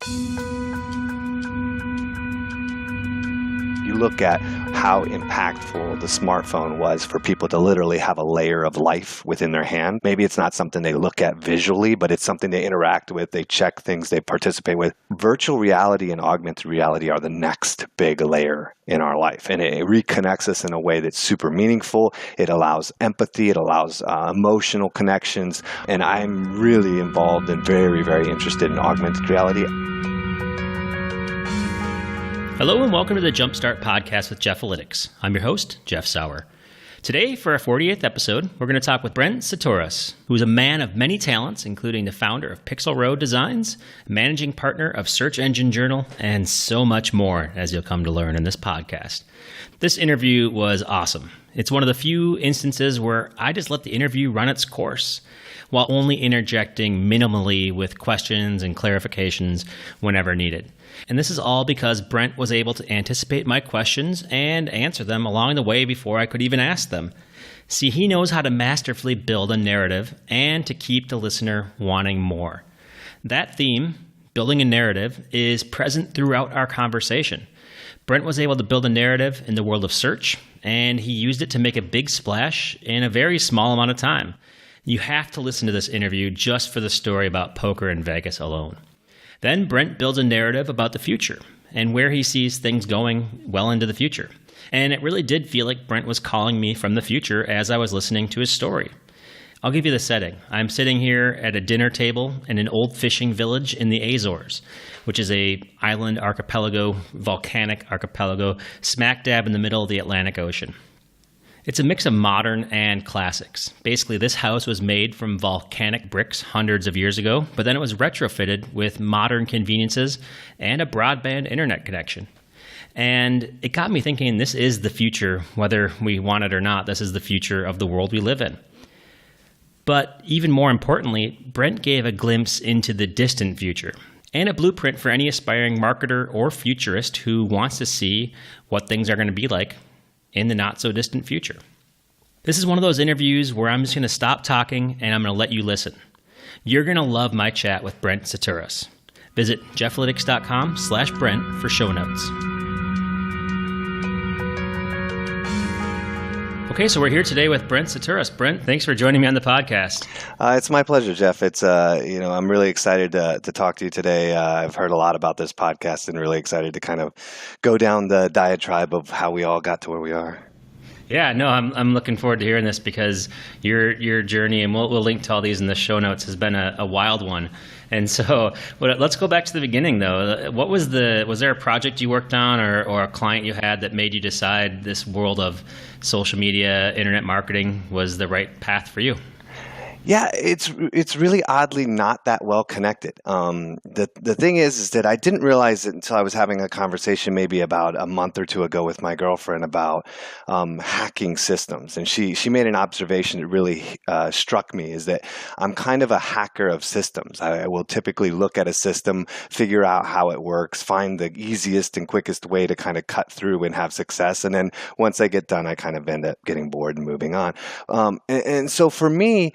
You look at how impactful the smartphone was for people to literally have a layer of life within their hand. Maybe it's not something they look at visually, but it's something they interact with, they check things, they participate with. Virtual reality and augmented reality are the next big layer in our life, and it reconnects us in a way that's super meaningful. It allows empathy, it allows emotional connections, and I'm really involved and very, very interested in augmented reality. Hello and welcome to the Jumpstart podcast with Jeffalytics. I'm your host, Jeff Sauer. Today, for our 48th episode, we're going to talk with Brent Csutoras, who's a man of many talents, including the founder of Pixel Road Designs, managing partner of Search Engine Journal, and so much more, as you'll come to learn in this podcast. This interview was awesome. It's one of the few instances where I just let the interview run its course, while only interjecting minimally with questions and clarifications whenever needed. And this is all because Brent was able to anticipate my questions and answer them along the way before I could even ask them. See, he knows how to masterfully build a narrative and to keep the listener wanting more. That theme, building a narrative, is present throughout our conversation. Brent was able to build a narrative in the world of search, and he used it to make a big splash in a very small amount of time. You have to listen to this interview just for the story about poker in Vegas alone. Then Brent builds a narrative about the future and where he sees things going well into the future. And it really did feel like Brent was calling me from the future as I was listening to his story. I'll give you the setting. I'm sitting here at a dinner table in an old fishing village in the Azores, which is a island archipelago, volcanic archipelago, smack dab in the middle of the Atlantic Ocean. It's a mix of modern and classics. Basically, this house was made from volcanic bricks hundreds of years ago, but then it was retrofitted with modern conveniences and a broadband internet connection. And it got me thinking, this is the future, whether we want it or not. This is the future of the world we live in. But even more importantly, Brent gave a glimpse into the distant future and a blueprint for any aspiring marketer or futurist who wants to see what things are going to be like in the not-so-distant future. This is one of those interviews where I'm just going to stop talking and I'm going to let you listen. You're going to love my chat with Brent Csutoras. Visit Jeffalytics.com/Brent for show notes. Okay, so we're here today with Brent Csutoras. Brent, thanks for joining me on the podcast. It's my pleasure, Jeff. It's I'm really excited to talk to you today. I've heard a lot about this podcast and really excited to kind of go down the diatribe of how we all got to where we are. Yeah, no, I'm looking forward to hearing this because your journey, and we'll link to all these in the show notes, has been a wild one. And so let's go back to the beginning, though. Was there a project you worked on or a client you had that made you decide this world of social media, internet marketing was the right path for you? Yeah, it's really oddly not that well connected. The thing is that I didn't realize it until I was having a conversation maybe about a month or two ago with my girlfriend about hacking systems, and she made an observation that really struck me, is that I'm kind of a hacker of systems. I will typically look at a system, figure out how it works, find the easiest and quickest way to kind of cut through and have success, and then once I get done, I kind of end up getting bored and moving on. And so for me,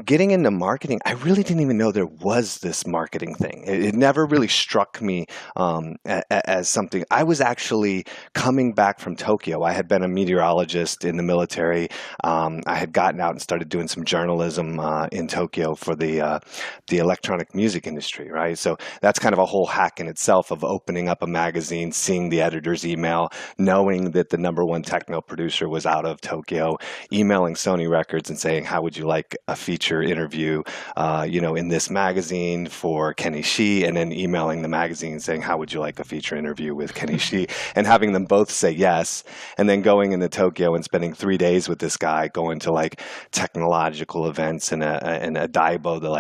getting into marketing, I really didn't even know there was this marketing thing. It never really struck me as something. I was actually coming back from Tokyo. I had been a meteorologist in the military. I had gotten out and started doing some journalism in Tokyo for the electronic music industry, right? So that's kind of a whole hack in itself of opening up a magazine, seeing the editor's email, knowing that the number one techno producer was out of Tokyo, emailing Sony Records and saying, how would you like a feature interview, in this magazine for Kenny Shi, and then emailing the magazine saying, how would you like a feature interview with Kenny Shi, and having them both say yes, and then going into Tokyo and spending 3 days with this guy, going to like technological events and a Daibo, the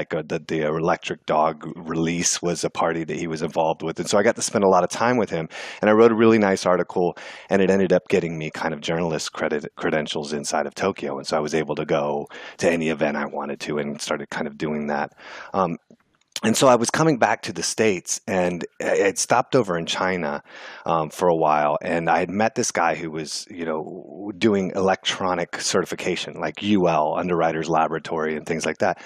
electric dog release was a party that he was involved with, and so I got to spend a lot of time with him, and I wrote a really nice article, and it ended up getting me kind of journalist credentials inside of Tokyo, and so I was able to go to any event I wanted to and started kind of doing that. And so I was coming back to the States, and I had stopped over in China for a while, and I had met this guy who was, doing electronic certification, like UL, Underwriters Laboratory, and things like that.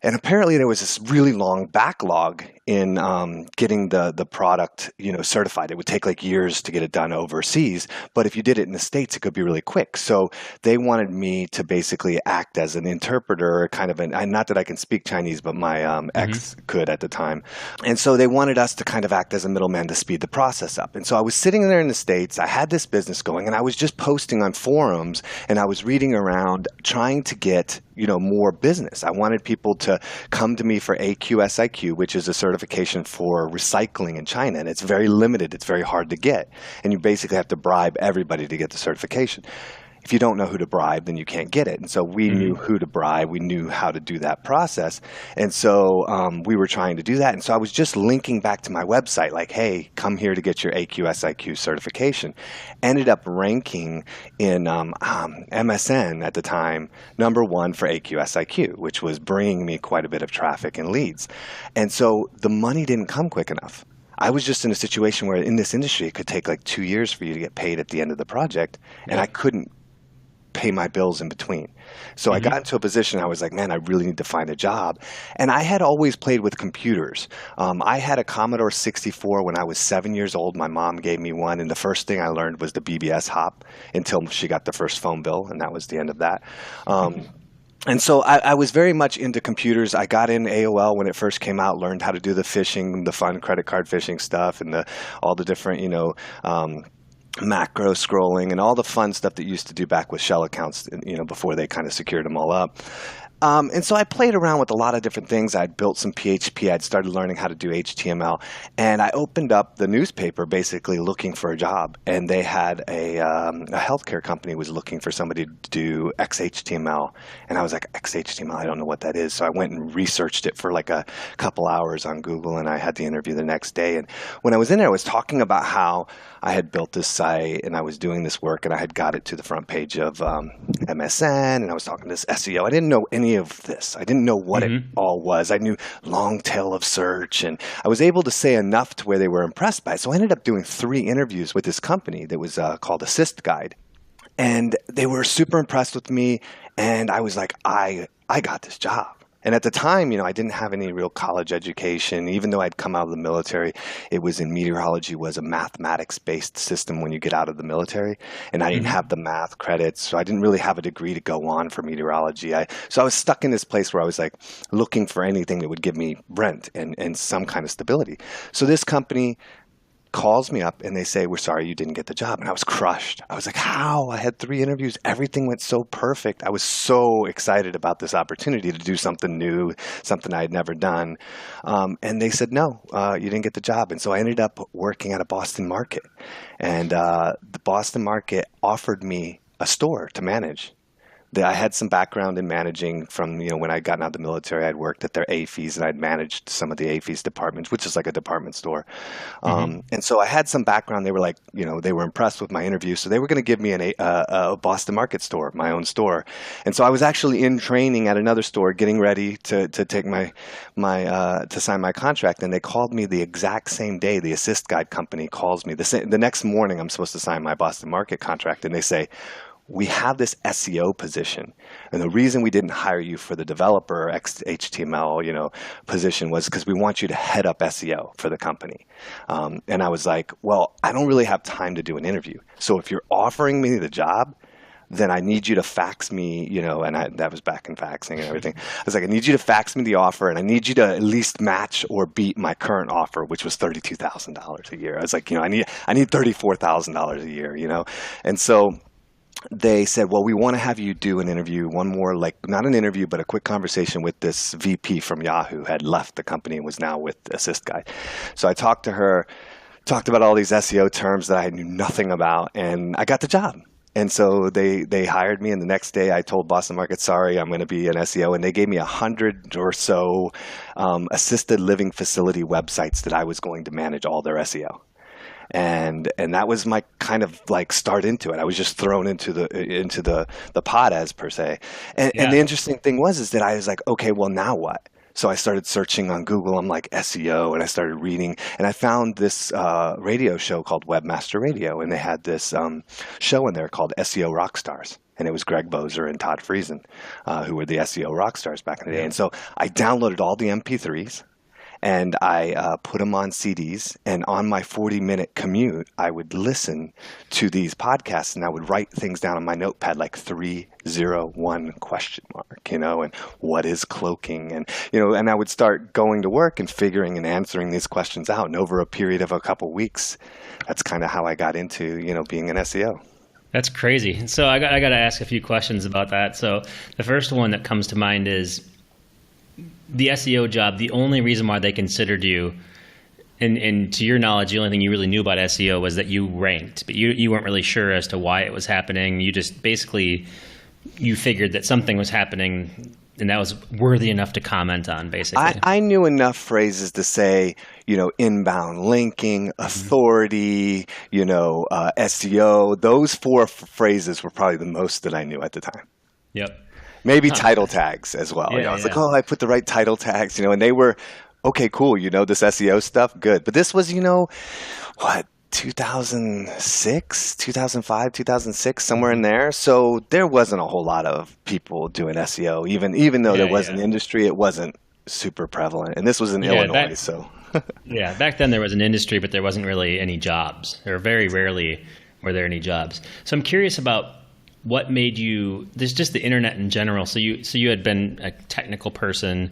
And apparently there was this really long backlog in getting the product, certified. It would take like years to get it done overseas, but if you did it in the States, it could be really quick. So they wanted me to basically act as an interpreter, kind of not that I can speak Chinese, but my ex could at the time. And so they wanted us to kind of act as a middleman to speed the process up. And so I was sitting there in the States, I had this business going, and I was just posting on forums, and I was reading around trying to get more business. I wanted people to come to me for AQSIQ, which is a certification for recycling in China, and it's very limited. It's very hard to get, and you basically have to bribe everybody to get the certification. If you don't know who to bribe, then you can't get it. And so we knew who to bribe. We knew how to do that process. And so we were trying to do that. And so I was just linking back to my website, like, hey, come here to get your AQSIQ certification. Ended up ranking in MSN at the time, #1 for AQSIQ, which was bringing me quite a bit of traffic and leads. And so the money didn't come quick enough. I was just in a situation where in this industry, it could take like 2 years for you to get paid at the end of the project. And I couldn't pay my bills in between. So I got into a position, I was like, man, I really need to find a job. And I had always played with computers. I had a Commodore 64 when I was 7 years old. My mom gave me one, and the first thing I learned was the BBS hop until she got the first phone bill, and that was the end of that. And so I was very much into computers. I got in AOL when it first came out, learned how to do the phishing, the fun credit card phishing stuff, and all the different, macro scrolling and all the fun stuff that you used to do back with shell accounts, before they kind of secured them all up. And so I played around with a lot of different things. I'd built some PHP. I'd started learning how to do HTML. And I opened up the newspaper basically looking for a job. And they had a healthcare company was looking for somebody to do XHTML. And I was like, XHTML, I don't know what that is. So I went and researched it for like a couple hours on Google, and I had the interview the next day. And when I was in there, I was talking about how I had built this site and I was doing this work, and I had got it to the front page of MSN, and I was talking to this SEO. I didn't know any of this. I didn't know what it all was. I knew long tail of search, and I was able to say enough to where they were impressed by it. So I ended up doing 3 interviews with this company that was called Assist Guide. And they were super impressed with me, and I was like, I got this job. And at the time, I didn't have any real college education. Even though I'd come out of the military, it was in meteorology was a mathematics-based system when you get out of the military. And I didn't have the math credits, so I didn't really have a degree to go on for meteorology. So I was stuck in this place where I was like looking for anything that would give me rent and some kind of stability. So this company calls me up and they say, we're sorry you didn't get the job. And I was crushed. I was like, how? I had 3 interviews. Everything went so perfect. I was so excited about this opportunity to do something new, something I had never done. And they said, no, you didn't get the job. And so I ended up working at a Boston market. And the Boston market offered me a store to manage. I had some background in managing from, when I got out of the military, I'd worked at their AFES and I'd managed some of the AFES departments, which is like a department store. And so I had some background. They were like, they were impressed with my interview. So they were going to give me a Boston market store, my own store. And so I was actually in training at another store, getting ready to take to sign my contract. And they called me the exact same day. The Assist Guide company calls me the next morning. I'm supposed to sign my Boston market contract. And they say, we have this SEO position, and the reason we didn't hire you for the developer HTML, position was because we want you to head up SEO for the company. And I was like, well, I don't really have time to do an interview. So if you're offering me the job, then I need you to fax me, and that was back in faxing and everything. I was like, I need you to fax me the offer, and I need you to at least match or beat my current offer, which was $32,000 a year. I was like, I need $34,000 a year, and so they said, well, we want to have you do an interview, one more, like not an interview, but a quick conversation with this VP from Yahoo who had left the company and was now with Assist Guide. So I talked to her, talked about all these SEO terms that I knew nothing about, and I got the job. And so they hired me, and the next day I told Boston Market, sorry, I'm going to be an SEO, and they gave me 100 or so assisted living facility websites that I was going to manage all their SEO. And that was my kind of like start into it. I was just thrown into the pot, as per se. And the interesting thing is that I was like, okay, well, now what? So I started searching on Google. I'm like SEO, and I started reading, and I found this radio show called Webmaster Radio, and they had this show in there called SEO Rockstars. And it was Greg Bozer and Todd Friesen, who were the SEO rock stars back in the day. And so I downloaded all the MP3s. and I put them on CDs. And on my 40-minute commute, I would listen to these podcasts, and I would write things down on my notepad like 301 question mark, and what is cloaking, and I would start going to work and figuring and answering these questions out. And over a period of a couple weeks, that's kind of how I got into being an SEO. That's crazy. So I got to ask a few questions about that. So the first one that comes to mind is the SEO job. The only reason why they considered you, and to your knowledge, the only thing you really knew about SEO was that you ranked, but you weren't really sure as to why it was happening. You just basically, you figured that something was happening, and that was worthy enough to comment on, basically. I knew enough phrases to say, inbound linking, authority, SEO. Those four phrases were probably the most that I knew at the time. Yep. Maybe title tags as well. I was like, I put the right title tags, and they were, okay, cool, this SEO stuff, good. But this was, 2006, 2005, 2006, somewhere in there. So there wasn't a whole lot of people doing SEO, even though there was an industry, it wasn't super prevalent. And this was in Illinois, so. Yeah, back then there was an industry, but there wasn't really any jobs. There very rarely were there any jobs. So I'm curious about what made you, there's just the internet in general. So you had been a technical person,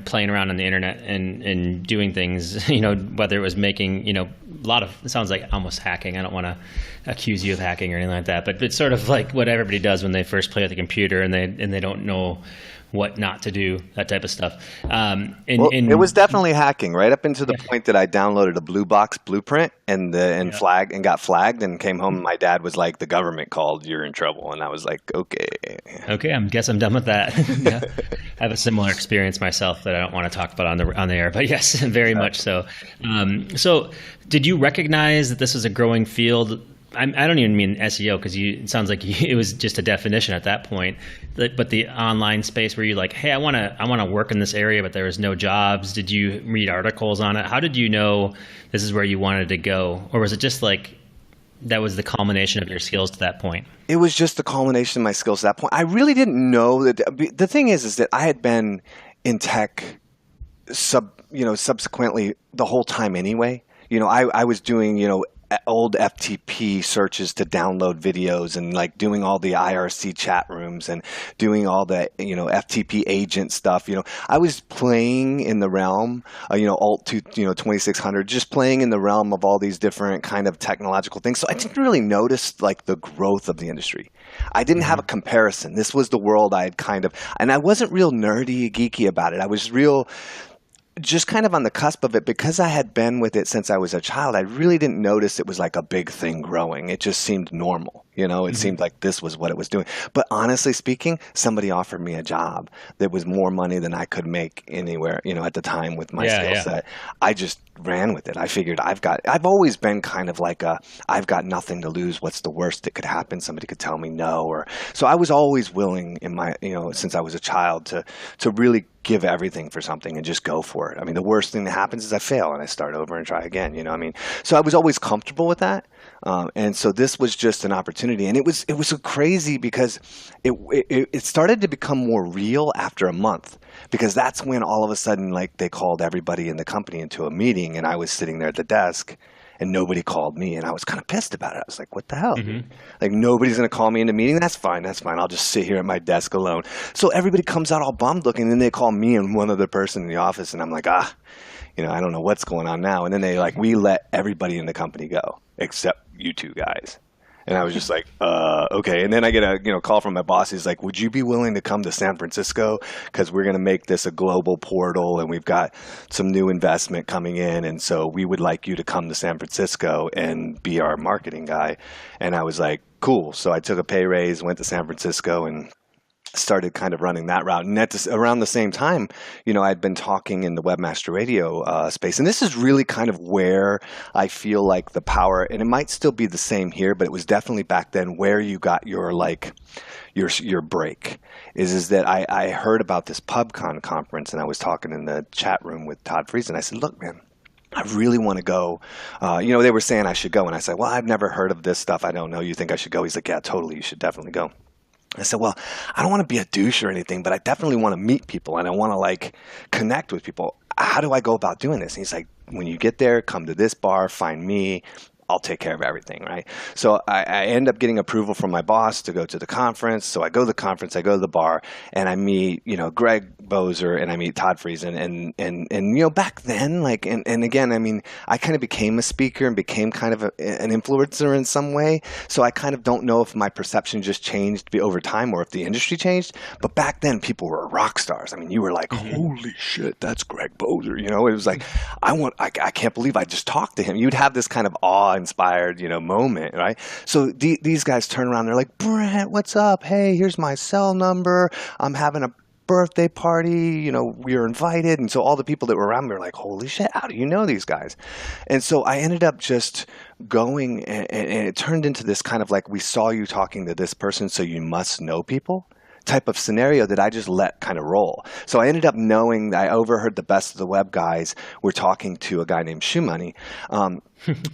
playing around on the internet and doing things, whether it was making, a lot of, it sounds like almost hacking. I don't want to accuse you of hacking or anything like that, but it's sort of like what everybody does when they first play with a computer and they don't know what not to do, that type of stuff. It was definitely hacking, right up into the point that I downloaded a blue box blueprint and got flagged and came home. And my dad was like, "The government called, you're in trouble." And I was like, "Okay, I guess I'm done with that." Yeah. I have a similar experience myself that I don't want to talk about on the air, but yes, very much so. So, did you recognize that this was a growing field? I don't even mean SEO because it sounds like it was just a definition at that point. But the online space where you're like, hey, I want to work in this area, but there was no jobs. Did you read articles on it? How did you know this is where you wanted to go? Or was it just like that was the culmination of your skills to that point? It was just the culmination of my skills to that point. I really didn't know that. The thing is that I had been in tech subsequently the whole time anyway. I was doing, old FTP searches to download videos and like doing all the IRC chat rooms and doing all the, FTP agent stuff. I was playing in the realm, alt to, 2600, just playing in the realm of all these different kind of technological things. So I didn't really notice like the growth of the industry. I didn't have a comparison. This was the world I had and I wasn't real nerdy, geeky about it. I was just kind of on the cusp of it because I had been with it since I was a child. I really didn't notice it was like a big thing growing. It just seemed normal. It seemed like this was what it was doing. But honestly speaking, somebody offered me a job that was more money than I could make anywhere, at the time with my skill set. I just ran with it. I figured I've always been kind of like I've got nothing to lose. What's the worst that could happen? Somebody could tell me no. So I was always willing in my, since I was a child to really give everything for something and just go for it. I mean, the worst thing that happens is I fail and I start over and try again, So I was always comfortable with that. And so this was just an opportunity. And it was crazy because it started to become more real after a month, because that's when all of a sudden, like, they called everybody in the company into a meeting and I was sitting there at the desk and nobody called me. And I was kind of pissed about it. I was like, what the hell? Like, nobody's going to call me in a meeting? That's fine. I'll just sit here at my desk alone. So everybody comes out all bummed looking, and then they call me and one other person in the office, and I'm like, I don't know what's going on now. And then we let everybody in the company go except you two guys. And I was just like, okay. And then I get a call from my boss. He's like, would you be willing to come to San Francisco? Because we're going to make this a global portal and we've got some new investment coming in. And so we would like you to come to San Francisco and be our marketing guy. And I was like, cool. So I took a pay raise, went to San Francisco, and started kind of running that route. And around the same time, I'd been talking in the Webmaster Radio space. And this is really kind of where I feel like the power, and it might still be the same here, but it was definitely back then where you got your break, is that I heard about this PubCon conference, and I was talking in the chat room with Todd Friesen. I said, look, man, I really want to go. They were saying I should go. And I said, well, I've never heard of this stuff. I don't know. You think I should go? He's like, yeah, totally. You should definitely go. I said, well, I don't want to be a douche or anything, but I definitely want to meet people and I want to like connect with people. How do I go about doing this? And he's like, when you get there, come to this bar, find me. I'll take care of everything, right? So I end up getting approval from my boss to go to the conference. So I go to the conference, I go to the bar, and I meet, Greg Bozer and I meet Todd Friesen. And back then, like, and again, I mean, I kind of became a speaker and became kind of an influencer in some way. So I kind of don't know if my perception just changed over time or if the industry changed. But back then, people were rock stars. I mean, you were like, holy shit, that's Greg Bozer. It was like, I can't believe I just talked to him. You'd have this kind of awe-inspired, moment, right? So these guys turn around, they're like, Brent, what's up? Hey, here's my cell number. I'm having a birthday party, we were invited. And so all the people that were around me were like, holy shit, how do you know these guys? And so I ended up just going and it turned into this kind of like, we saw you talking to this person, so you must know people type of scenario that I just let kind of roll. So I ended up knowing that I overheard the Best of the Web guys were talking to a guy named Shoe Money.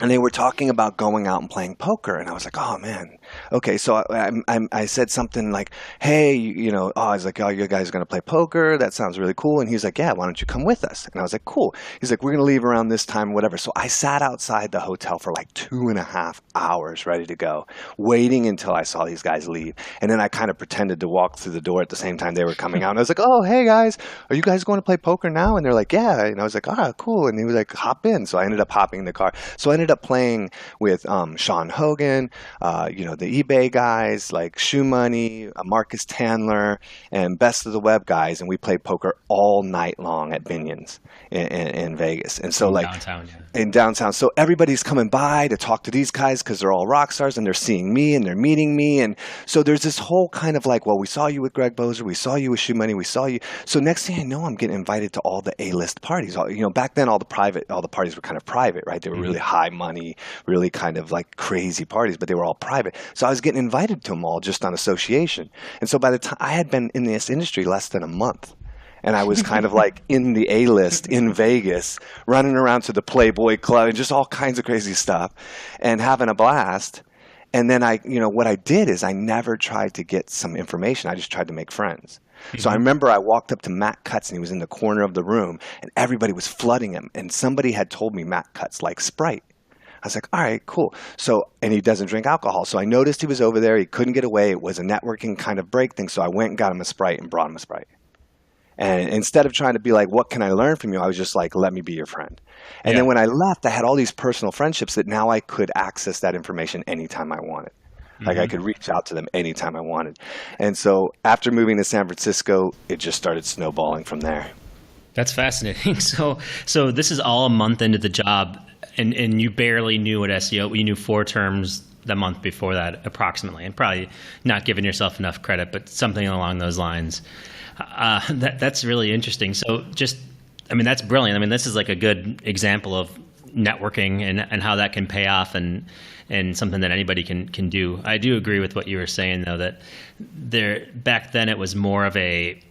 And they were talking about going out and playing poker. And I was like, oh, man. Okay, so I said something like, hey, I was like, oh, you guys are going to play poker? That sounds really cool. And he was like, yeah, why don't you come with us? And I was like, cool. He's like, we're going to leave around this time, whatever. So I sat outside the hotel for like 2.5 hours ready to go, waiting until I saw these guys leave. And then I kind of pretended to walk through the door at the same time they were coming out. And I was like, oh, hey, guys, are you guys going to play poker now? And they're like, yeah. And I was like, ah, cool. And he was like, hop in. So I ended up hopping in the car. So I ended up playing with Sean Hogan, the eBay guys like Shoe Money, Marcus Tandler, and Best of the Web guys, and we played poker all night long at Binion's in Vegas. And so downtown, yeah. In downtown. So everybody's coming by to talk to these guys because they're all rock stars and they're seeing me and they're meeting me. And so there's this whole kind of like, well, we saw you with Greg Bozer, we saw you with Shoe Money, we saw you. So next thing I know, I'm getting invited to all the A-list parties. Back then all the parties were kind of private, right? They were really high money, really kind of like crazy parties, but they were all private. So I was getting invited to them all just on association. And so by the time I had been in this industry less than a month, and I was kind of like in the A-list in Vegas, running around to the Playboy Club and just all kinds of crazy stuff and having a blast. And then what I did is I never tried to get some information. I just tried to make friends. So I remember I walked up to Matt Cutts and he was in the corner of the room and everybody was flooding him. And somebody had told me Matt Cutts likes Sprite. I was like, all right, cool. So, and he doesn't drink alcohol. So I noticed he was over there. He couldn't get away. It was a networking kind of break thing. So I went and got him a Sprite and brought him a Sprite. And instead of trying to be like, what can I learn from you? I was just like, let me be your friend. And then when I left, I had all these personal friendships that now I could access that information anytime I wanted. Like I could reach out to them anytime I wanted. And so after moving to San Francisco, it just started snowballing from there. That's fascinating. So this is all a month into the job, and you barely knew what SEO. You knew 4 terms the month before that, approximately, and probably not giving yourself enough credit, but something along those lines. That's really interesting. So that's brilliant. I mean, this is like a good example of networking and how that can pay off and something that anybody can do. I do agree with what you were saying, though, that back then it was more of a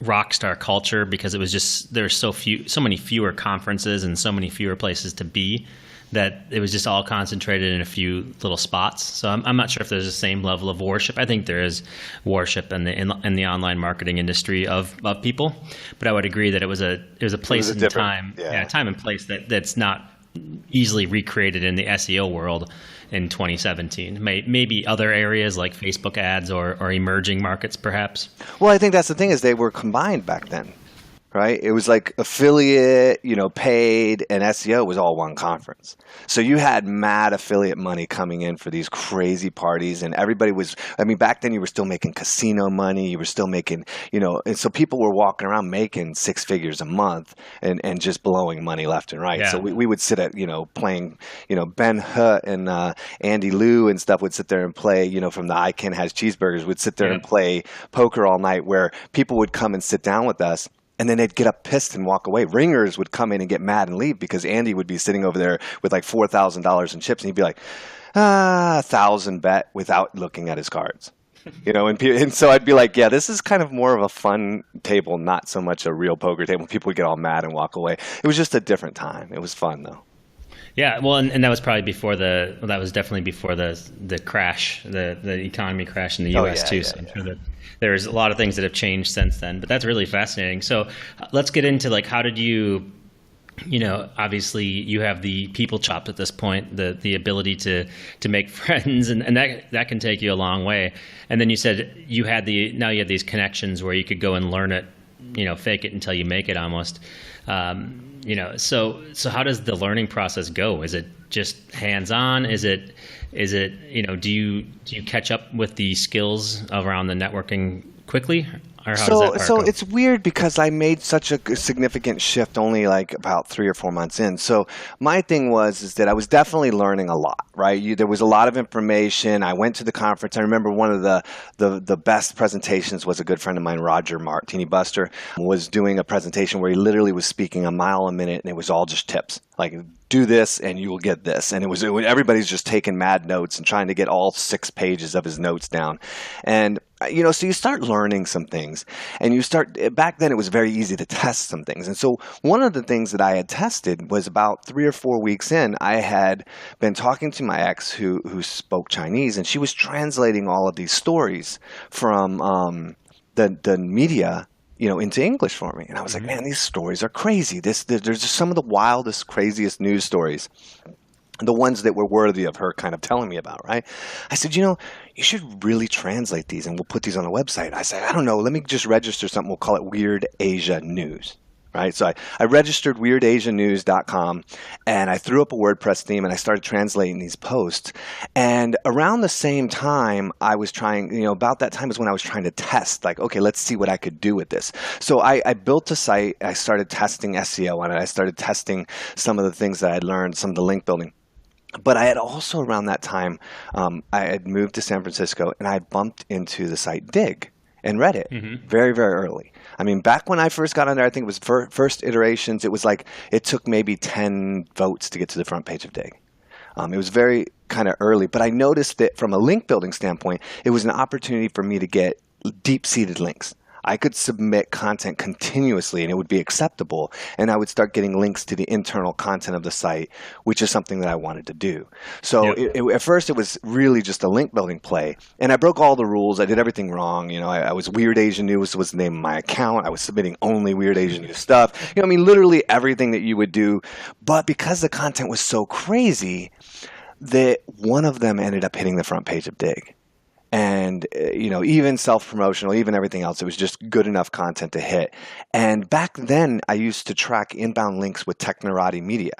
rock star culture because it was just there's so many fewer conferences and so many fewer places to be that it was just all concentrated in a few little spots. So I'm not sure if there's the same level of worship. I think there is worship in the online marketing industry of people, but I would agree that it was a place and time, time and place that's not easily recreated in the SEO world in 2017. Maybe other areas like Facebook ads or emerging markets, perhaps. Well, I think that's the thing is they were combined back then. Right? It was like affiliate, paid, and SEO was all one conference. So you had mad affiliate money coming in for these crazy parties, and everybody was, back then you were still making casino money, you were still making, and so people were walking around making 6 figures a month and just blowing money left and right. Yeah. So we would sit at, playing, Ben Hutt and Andy Liu and stuff would sit there and play, from the I Can Has Cheeseburgers, would sit there and play poker all night where people would come and sit down with us. And then they'd get up pissed and walk away. Ringers would come in and get mad and leave because Andy would be sitting over there with like $4,000 in chips. And he'd be like, 1,000 bet without looking at his cards. And so I'd be like, yeah, this is kind of more of a fun table, not so much a real poker table. People would get all mad and walk away. It was just a different time. It was fun, though. Yeah, well, and that was probably before that was definitely before the crash, the economy crash in the Oh U.S. yeah, too. yeah, So I'm yeah. sure that there's a lot of things that have changed since then. But that's really fascinating. So let's get into like how did you, obviously you have the people chops at this point, the ability to make friends, and that can take you a long way. And then you said you had these connections where you could go and learn it, fake it until you make it almost. So how does the learning process go? Is it just hands on? Is it do you catch up with the skills around the networking quickly, or how does that part So go? it's weird because I made such a significant shift only like about 3 or 4 months in. So my thing was is that I was definitely learning a lot, right? There was a lot of information. I went to the conference. I remember one of the best presentations was a good friend of mine, Roger Martini Buster, was doing a presentation where he literally was speaking a mile a minute, and it was all just tips like. Do this and you will get this. And everybody's just taking mad notes and trying to get all 6 pages of his notes down. And so you start learning some things, and back then it was very easy to test some things. And so one of the things that I had tested was about 3 or 4 weeks in, I had been talking to my ex who spoke Chinese, and she was translating all of these stories from the media into English for me. And I was like, man, these stories are crazy. There's just some of the wildest, craziest news stories, the ones that were worthy of her kind of telling me about, right? I said, you should really translate these and we'll put these on the website. I said, I don't know, let me just register something. We'll call it Weird Asia News. Right. So I registered weirdasianews.com, and I threw up a WordPress theme, and I started translating these posts. And around the same time, I was trying, about that time is when I was trying to test, like, okay, let's see what I could do with this. So I built a site. I started testing SEO on it. I started testing some of the things that I'd learned, some of the link building. But I had also around that time, I had moved to San Francisco, and I had bumped into the site Dig and read it very, very early. I mean, back when I first got on there, I think it was first iterations. It was like it took maybe 10 votes to get to the front page of Dig. It was very kind of early, but I noticed that from a link building standpoint, it was an opportunity for me to get deep-seated links. I could submit content continuously and it would be acceptable, and I would start getting links to the internal content of the site, which is something that I wanted to do. So Yep. at first it was really just a link building play, and I broke all the rules. I did everything wrong. I was Weird Asian News was the name of my account. I was submitting only Weird Asian News stuff. I mean, literally everything that you would do. But because the content was so crazy, that one of them ended up hitting the front page of Dig. And even self-promotional, even everything else, it was just good enough content to hit. And back then I used to track inbound links with Technorati Media.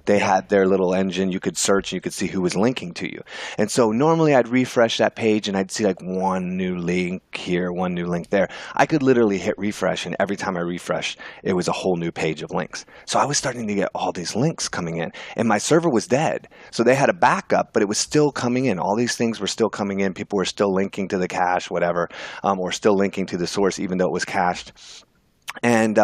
They had their little engine. You could search and you could see who was linking to you. And so normally I'd refresh that page and I'd see like one new link here, one new link there. I could literally hit refresh, and every time I refreshed, it was a whole new page of links. So I was starting to get all these links coming in, and my server was dead. So they had a backup, but it was still coming in. All these things were still coming in. People were still linking to the cache, whatever, or still linking to the source, even though it was cached. And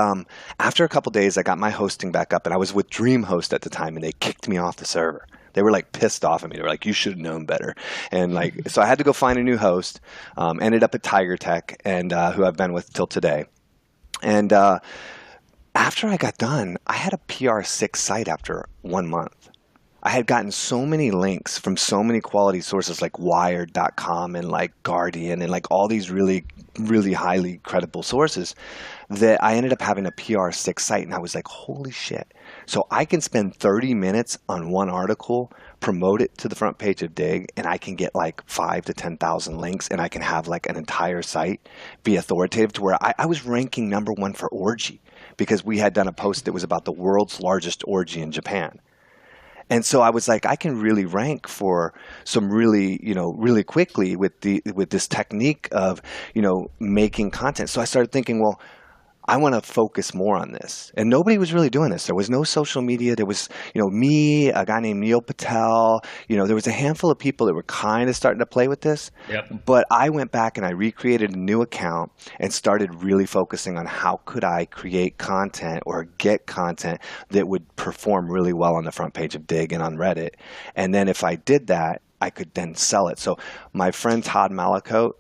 after a couple days, I got my hosting back up, and I was with DreamHost at the time, and they kicked me off the server. They were like pissed off at me. They were like, "You should have known better." And like, so I had to go find a new host. Ended up at Tiger Tech, and who I've been with till today. And after I got done, I had a PR6 site after 1 month. I had gotten so many links from so many quality sources like Wired.com and like Guardian and like all these really, really highly credible sources that I ended up having a PR6 site, and I was like, holy shit. So I can spend 30 minutes on one article, promote it to the front page of Dig, and I can get like 5 to 10,000 links, and I can have like an entire site be authoritative to where I was ranking #1 for orgy because we had done a post that was about the world's largest orgy in Japan. And so I was like, I can really rank for some really, really quickly with this technique of, making content. So I started thinking, well, I want to focus more on this. And nobody was really doing this. There was no social media. There was, me, a guy named Neil Patel. There was a handful of people that were kind of starting to play with this. Yep. But I went back and I recreated a new account and started really focusing on how could I create content or get content that would perform really well on the front page of Dig and on Reddit. And then if I did that, I could then sell it. So my friend Todd Malakote,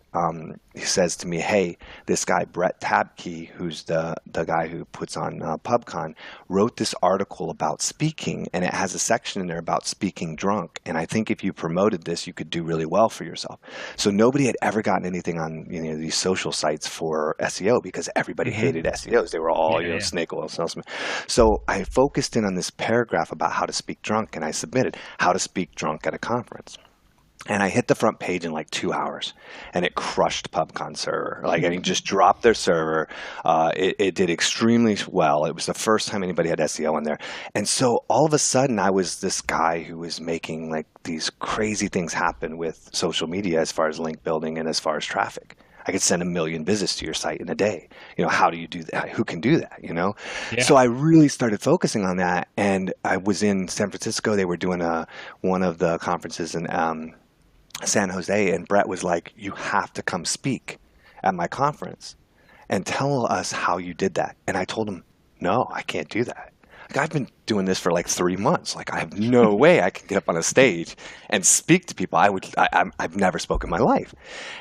he says to me, "Hey, this guy Brett Tabke, who's the guy who puts on PubCon, wrote this article about speaking, and it has a section in there about speaking drunk. And I think if you promoted this, you could do really well for yourself." So nobody had ever gotten anything on these social sites for SEO because everybody hated SEOs. They were all snake oil salesmen. So I focused in on this paragraph about how to speak drunk, and I submitted how to speak drunk at a conference. And I hit the front page in like 2 hours, and it crushed PubCon server. Like, I mean, just dropped their server. It did extremely well. It was the first time anybody had SEO on there. And so all of a sudden, I was this guy who was making like these crazy things happen with social media as far as link building and as far as traffic. I could send 1 million visits to your site in a day. How do you do that? Who can do that? Yeah. So I really started focusing on that. And I was in San Francisco. They were doing one of the conferences in San Jose, and Brett was like, "You have to come speak at my conference and tell us how you did that." And I told him, "No, I can't do that. Like, I've been doing this for like 3 months. Like, I have no way I can get up on a stage and speak to people. I've never spoken in my life."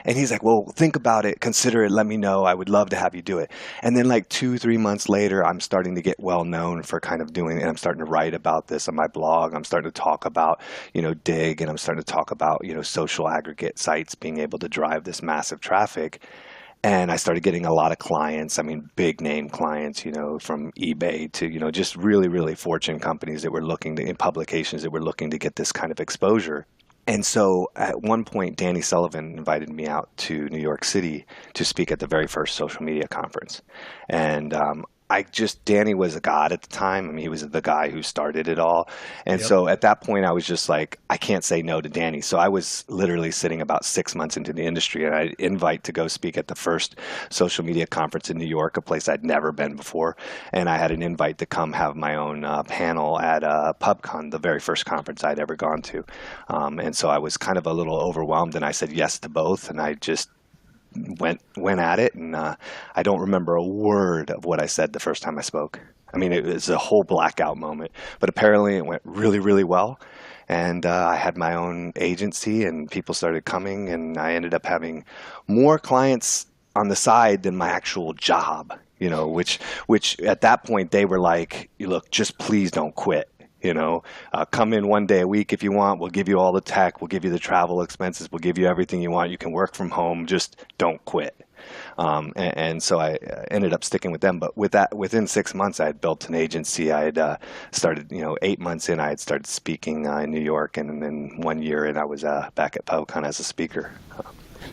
And he's like, "Well, think about it, consider it, let me know. I would love to have you do it." And then like 2-3 months later, I'm starting to get well known for kind of doing it. And I'm starting to write about this on my blog. I'm starting to talk about, Dig, and I'm starting to talk about, social aggregate sites being able to drive this massive traffic. And I started getting a lot of clients. I mean, big name clients, from eBay to, just really, really Fortune companies that were looking to, in publications that were looking to get this kind of exposure. And so at one point, Danny Sullivan invited me out to New York City to speak at the very first social media conference. And Danny was a god at the time. I mean, he was the guy who started it all. And so at that point, I was just like, I can't say no to Danny. So I was literally sitting about 6 months into the industry, and I'd invite to go speak at the first social media conference in New York, a place I'd never been before. And I had an invite to come have my own panel at PubCon, the very first conference I'd ever gone to. And so I was kind of a little overwhelmed, and I said yes to both. And I just went at it, and I don't remember a word of what I said the first time I spoke. I mean, it was a whole blackout moment, but apparently it went really, really well. And I had my own agency, and people started coming, and I ended up having more clients on the side than my actual job, which at that point they were like, "Look, just please don't quit. Come in 1 day a week if you want. We'll give you all the tech. We'll give you the travel expenses. We'll give you everything you want. You can work from home. Just don't quit." And so I ended up sticking with them. But within 6 months, I had built an agency. I had started, 8 months in, I had started speaking in New York. And then 1 year in, I was back at PubCon as a speaker.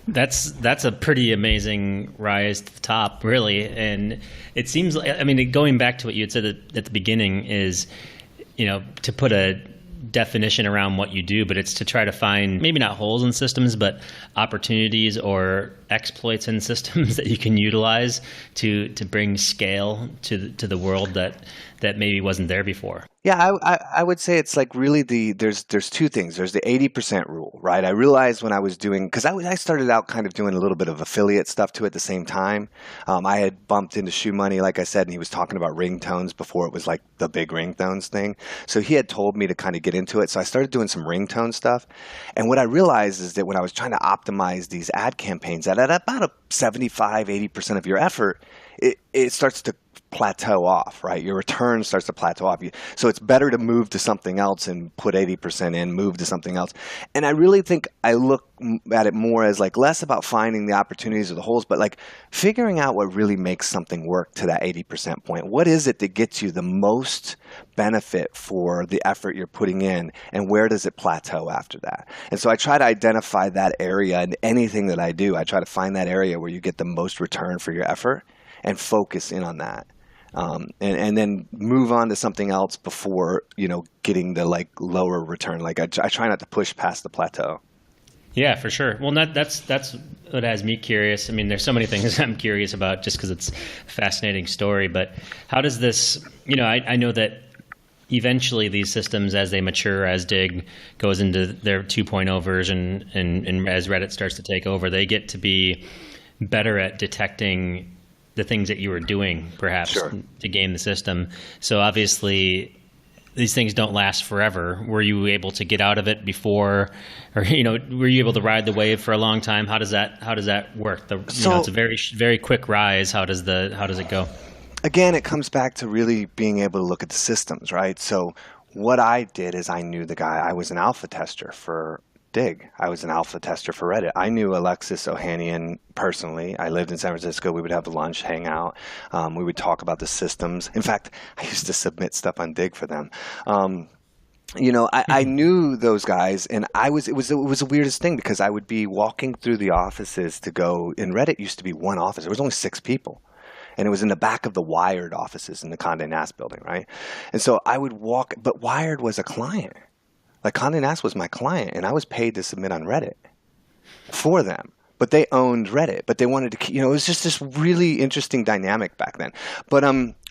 That's a pretty amazing rise to the top, really. And it seems like, I mean, going back to what you had said at the beginning is, to put a definition around what you do, but it's to try to find maybe not holes in systems, but opportunities or exploits in systems that you can utilize to bring scale to the world that maybe wasn't there before. Yeah, I would say it's like really there's two things. There's the 80% rule, right? I realized when I was doing, because I started out kind of doing a little bit of affiliate stuff too at the same time. I had bumped into Shoe Money, like I said, and he was talking about ringtones before it was like the big ringtones thing. So he had told me to kind of get into it. So I started doing some ringtone stuff. And what I realized is that when I was trying to optimize these ad campaigns, that at about a 75-80% of your effort, it starts to plateau off, right? Your return starts to plateau off. So it's better to move to something else and put 80% in, move to something else. And I really think I look at it more as like less about finding the opportunities or the holes, but like figuring out what really makes something work to that 80% point. What is it that gets you the most benefit for the effort you're putting in, and where does it plateau after that? And so I try to identify that area in anything that I do. I try to find that area where you get the most return for your effort and focus in on that. And then move on to something else before, getting the like lower return. Like I try not to push past the plateau. Yeah, for sure. Well, that's what has me curious. I mean, there's so many things I'm curious about just because it's a fascinating story. But how does this, I know that eventually these systems, as they mature, as Dig goes into their 2.0 version and as Reddit starts to take over, they get to be better at detecting the things that you were doing, perhaps, Sure. to game the system. So obviously, these things don't last forever. Were you able to get out of it before, or were you able to ride the wave for a long time? How does that work? It's a very very quick rise. How does it go? Again, it comes back to really being able to look at the systems, right? So what I did is I knew the guy. I was an alpha tester for Dig. I was an alpha tester for Reddit. I knew Alexis Ohanian personally. I lived in San Francisco. We would have lunch, hang out. We would talk about the systems. In fact, I used to submit stuff on Dig for them. I knew those guys, and it was the weirdest thing because I would be walking through the offices to go, and Reddit used to be one office. There was only 6 people. And it was in the back of the Wired offices in the Condé Nast building, right? And so I would walk, but Wired was a client. Like Condé Nast was my client, and I was paid to submit on Reddit for them. But they owned Reddit, but they wanted to, it was just this really interesting dynamic back then. But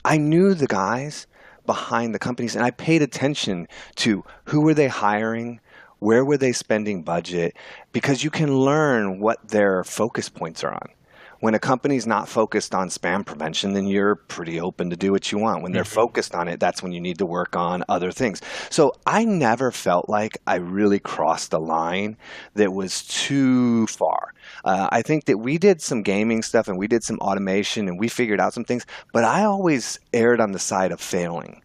I knew the guys behind the companies, and I paid attention to who were they hiring, where were they spending budget, because you can learn what their focus points are on. When a company's not focused on spam prevention, then you're pretty open to do what you want. When they're focused on it, that's when you need to work on other things. So I never felt like I really crossed a line that was too far. I think that we did some gaming stuff and we did some automation and we figured out some things, but I always erred on the side of failing.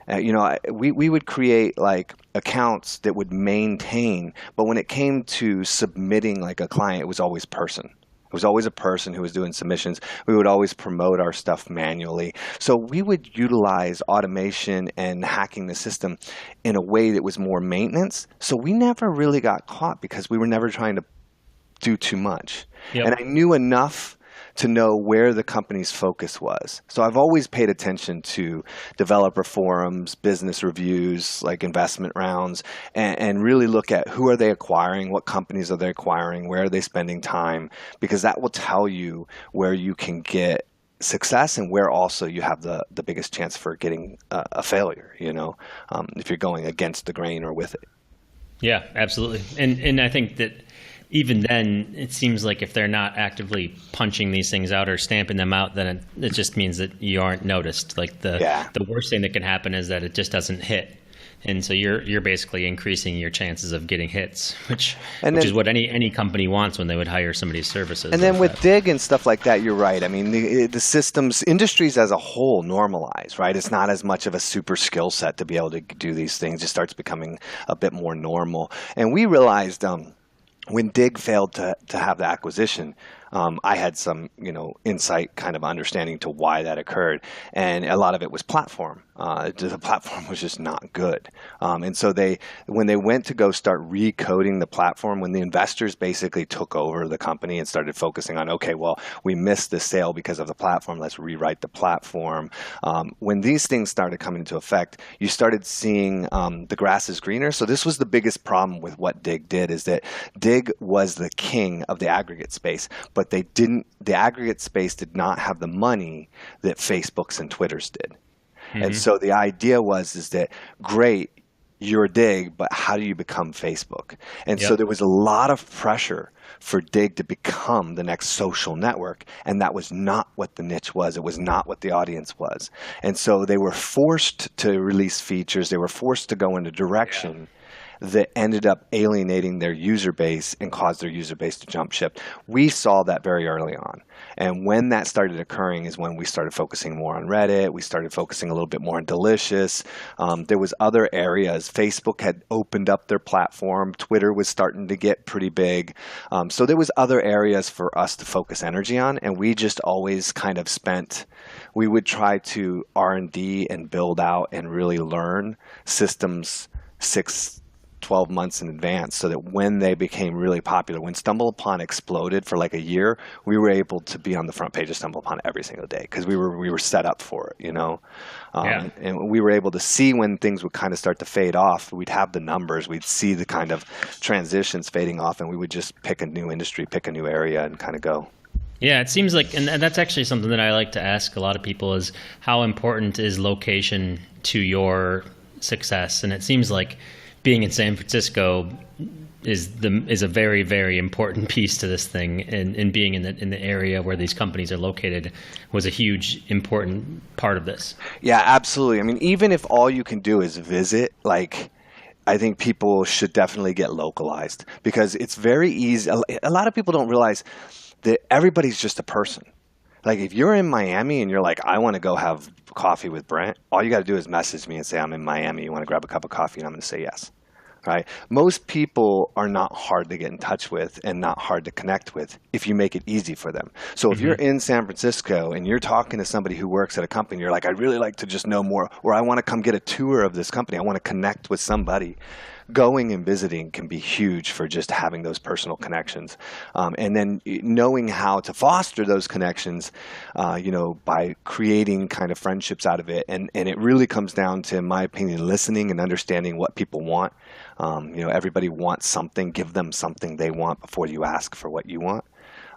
We would create like accounts that would maintain, but when it came to submitting like a client, it was always person. It was always a person who was doing submissions. We would always promote our stuff manually. So we would utilize automation and hacking the system in a way that was more maintenance. So we never really got caught because we were never trying to do too much. Yep. And I knew enough to know where the company's focus was. So I've always paid attention to developer forums, business reviews, like investment rounds, and really look at who are they acquiring, what companies are they acquiring, where are they spending time, because that will tell you where you can get success and where also you have the biggest chance for getting a failure, if you're going against the grain or with it. Yeah, absolutely. And I think that even then, it seems like if they're not actively punching these things out or stamping them out, then it just means that you aren't noticed. Like the worst thing that can happen is that it just doesn't hit. And so you're basically increasing your chances of getting hits, which is what any company wants when they would hire somebody's services. And then with Dig and stuff like that, you're right. I mean, the systems, industries as a whole normalize, right? It's not as much of a super skill set to be able to do these things. It starts becoming a bit more normal. And we realized when Dig failed to have the acquisition, I had some, insight kind of understanding to why that occurred. And a lot of it was platform. The platform was just not good. And so when they went to go start recoding the platform, when the investors basically took over the company and started focusing on, okay, well, we missed the sale because of the platform, let's rewrite the platform. When these things started coming into effect, you started seeing the grass is greener. So this was the biggest problem with what Dig did, is that Dig was the king of the aggregate space, but the aggregate space did not have the money that Facebook's and Twitter's did. Mm-hmm. And so the idea is that, great, you're Dig, but how do you become Facebook? And so there was a lot of pressure for Dig to become the next social network, and that was not what the niche was. It was not what the audience was. And so they were forced to release features. They were forced to go in a direction that ended up alienating their user base and caused their user base to jump ship. We saw that very early on. And when that started occurring is when we started focusing more on Reddit. We started focusing a little bit more on Delicious. There was other areas. Facebook had opened up their platform. Twitter was starting to get pretty big. So there was other areas for us to focus energy on. And we just always kind of we would try to R&D and build out and really learn systems 12 months in advance, so that when they became really popular, when StumbleUpon exploded for like a year, we were able to be on the front page of StumbleUpon every single day because we were set up for it, and we were able to see when things would kind of start to fade off. We'd have the numbers, we'd see the kind of transitions fading off, and we would just pick a new industry, pick a new area, and kind of go. Yeah, it seems like, and that's actually something that I like to ask a lot of people, is how important is location to your success? And it seems like being in San Francisco, is a very, very important piece to this thing, and being in the area where these companies are located was a huge important part of this. Yeah, absolutely. I mean, even if all you can do is visit, like, I think people should definitely get localized, because it's very easy. A lot of people don't realize that everybody's just a person. Like, if you're in Miami and you're like, I want to go have coffee with Brent, all you got to do is message me and say, I'm in Miami. You want to grab a cup of coffee? And I'm going to say yes. Right? Most people are not hard to get in touch with and not hard to connect with if you make it easy for them. So if you're in San Francisco and you're talking to somebody who works at a company, you're like, I'd really like to just know more, or I want to come get a tour of this company. I want to connect with somebody. Going and visiting can be huge for just having those personal connections. And then knowing how to foster those connections, by creating kind of friendships out of it. And it really comes down to, in my opinion, listening and understanding what people want. Everybody wants something. Give them something they want before you ask for what you want.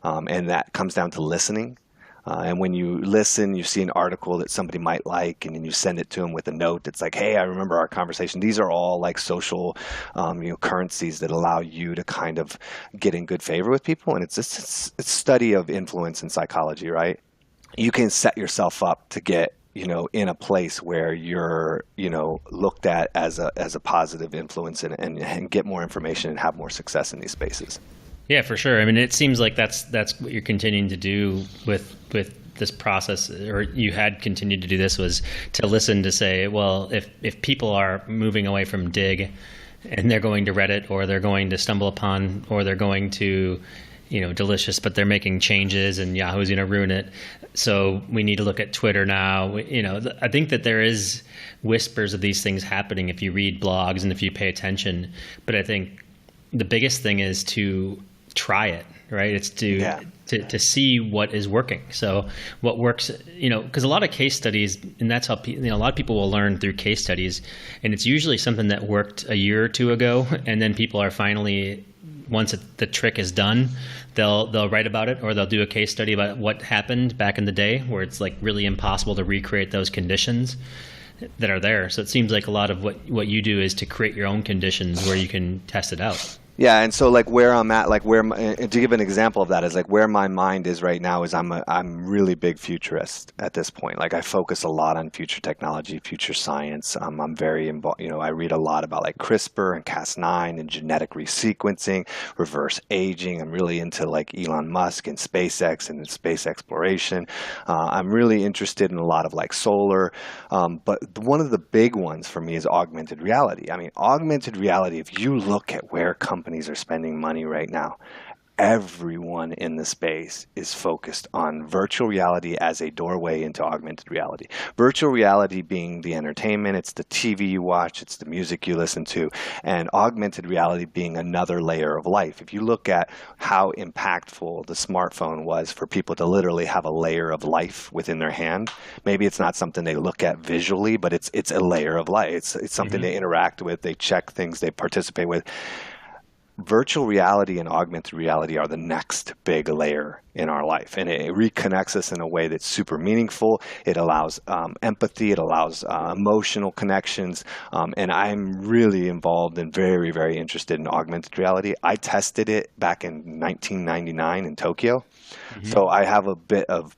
And that comes down to listening. And when you listen, you see an article that somebody might like, and then you send it to them with a note. It's like, hey, I remember our conversation. These are all like social, currencies that allow you to kind of get in good favor with people. And it's study of influence in psychology, right? You can set yourself up to get, in a place where you're, looked at as a positive influence, and get more information and have more success in these spaces. Yeah, for sure. I mean, it seems like that's what you're continuing to do with this process, or you had continued to do this, was to listen, to say, well, if people are moving away from Dig and they're going to Reddit, or they're going to Stumble Upon, or they're going to, Delicious, but they're making changes and Yahoo's going to ruin it. So we need to look at Twitter now. I think that there is whispers of these things happening if you read blogs and if you pay attention. But I think the biggest thing is to try it, right? It's to see what is working. So what works, because a lot of case studies, and that's how a lot of people will learn through case studies, and it's usually something that worked a year or two ago, and then people are finally, once the trick is done, they'll write about it, or they'll do a case study about what happened back in the day, where it's like really impossible to recreate those conditions that are there. So it seems like a lot of what you do is to create your own conditions where you can test it out. Yeah, and so like where I'm at, like to give an example of that, is like where my mind is right now is I'm really big futurist at this point. Like I focus a lot on future technology, future science. I'm very involved. I read a lot about like CRISPR and Cas9 and genetic resequencing, reverse aging. I'm really into like Elon Musk and SpaceX and space exploration. I'm really interested in a lot of like solar, but one of the big ones for me is augmented reality. I mean, augmented reality, if you look at where companies are spending money right now, everyone in the space is focused on virtual reality as a doorway into augmented reality. Virtual reality being the entertainment, it's the TV you watch, it's the music you listen to, and augmented reality being another layer of life. If you look at how impactful the smartphone was for people to literally have a layer of life within their hand, maybe it's not something they look at visually, but it's a layer of life. It's something they interact with, they check things, they participate with. Virtual reality and augmented reality are the next big layer in our life, and it reconnects us in a way that's super meaningful. It allows empathy, it allows emotional connections, and I'm really involved and very, very interested in augmented reality. I tested it back in 1999 in Tokyo, so I have a bit of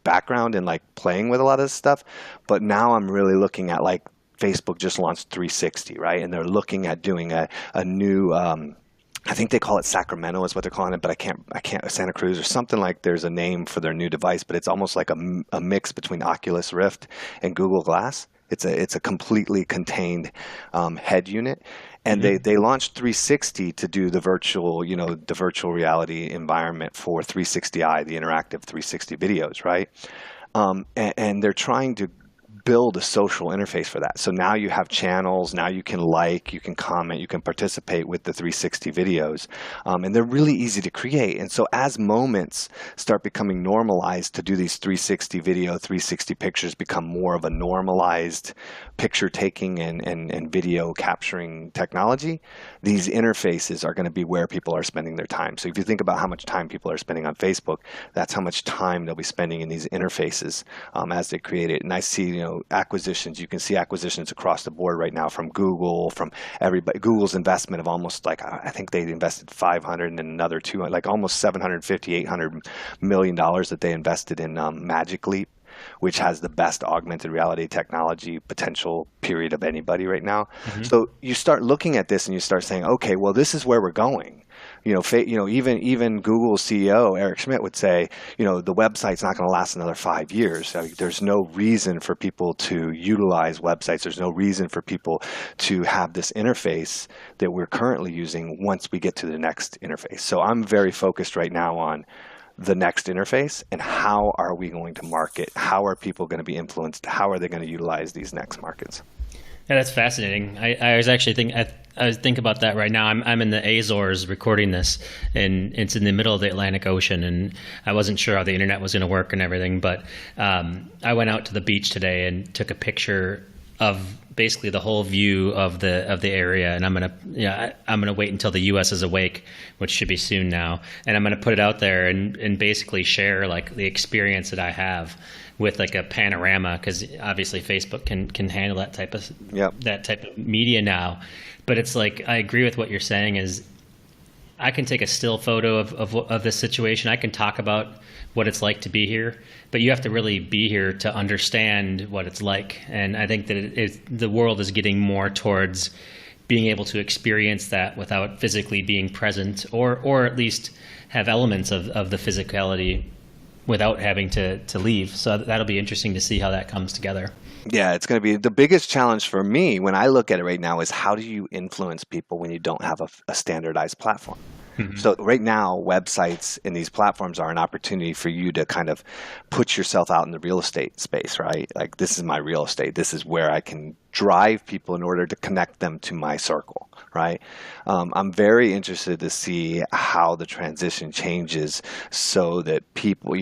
background in like playing with a lot of this stuff, but now I'm really looking at like Facebook just launched 360, right? And they're looking at doing a new, I think they call it Sacramento is what they're calling it, but I can't Santa Cruz or something, like there's a name for their new device, but it's almost like a mix between Oculus Rift and Google Glass. It's a completely contained head unit. And they launched 360 to do the virtual reality environment for 360i, the interactive 360 videos, right? And they're trying to build a social interface for that. So now you have channels, now you can like, you can comment, you can participate with the 360 videos, and they're really easy to create. And so as moments start becoming normalized to do these 360 video, 360 pictures become more of a normalized picture taking and video capturing technology, these interfaces are going to be where people are spending their time. So if you think about how much time people are spending on Facebook, that's how much time they'll be spending in these interfaces as they create it. And I see, acquisitions. You can see acquisitions across the board right now from Google, from everybody. Google's investment of almost like, I think they invested 500 and another 200, like almost 750, $800 million that they invested in Magic Leap, which has the best augmented reality technology potential period of anybody right now. So you start looking at this and you start saying, okay, well, this is where we're going. Even Google's CEO Eric Schmidt would say, the website's not going to last another 5 years. There's no reason for people to utilize websites. There's no reason for people to have this interface that we're currently using once we get to the next interface. So I'm very focused right now on the next interface and how are we going to market? How are people going to be influenced? How are they going to utilize these next markets? Yeah, that's fascinating. I was actually think about that right now. I'm in the Azores recording this, and it's in the middle of the Atlantic Ocean, and I wasn't sure how the internet was going to work and everything, but I went out to the beach today and took a picture of basically the whole view of the area, and I'm gonna wait until the U.S. is awake, which should be soon now, and I'm gonna put it out there and basically share like the experience that I have with like a panorama, because obviously Facebook can handle that type of media now. But it's like, I agree with what you're saying is I can take a still photo of this situation. I can talk about what it's like to be here, but you have to really be here to understand what it's like. And I think that the world is getting more towards being able to experience that without physically being present, or at least have elements of the physicality without having to leave. So that'll be interesting to see how that comes together. Yeah, it's going to be the biggest challenge for me when I look at it right now is how do you influence people when you don't have a standardized platform? So right now, websites and these platforms are an opportunity for you to kind of put yourself out in the real estate space, right? Like, this is my real estate. This is where I can drive people in order to connect them to my circle, right? I'm very interested to see how the transition changes so that people,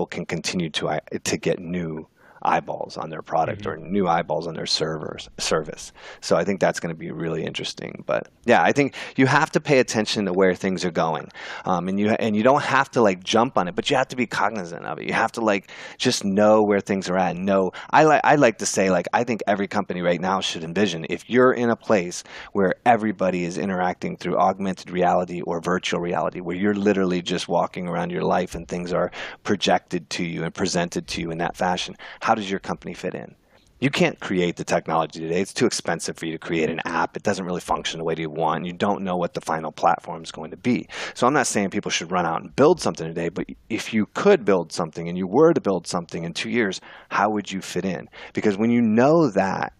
can continue to get new eyeballs on their product or new eyeballs on their service. So I think that's going to be really interesting. But yeah, I think you have to pay attention to where things are going, and you don't have to like jump on it, but you have to be cognizant of it. You have to like just know where things are at. And know, I like to say, like, I think every company right now should envision if you're in a place where everybody is interacting through augmented reality or virtual reality, where you're literally just walking around your life and things are projected to you and presented to you in that fashion. How does your company fit in? You can't create the technology today. It's too expensive for you to create an app. It doesn't really function the way you want. You don't know what the final platform is going to be. So I'm not saying people should run out and build something today, but if you could build something and you were to build something in 2 years, how would you fit in? Because when you know that,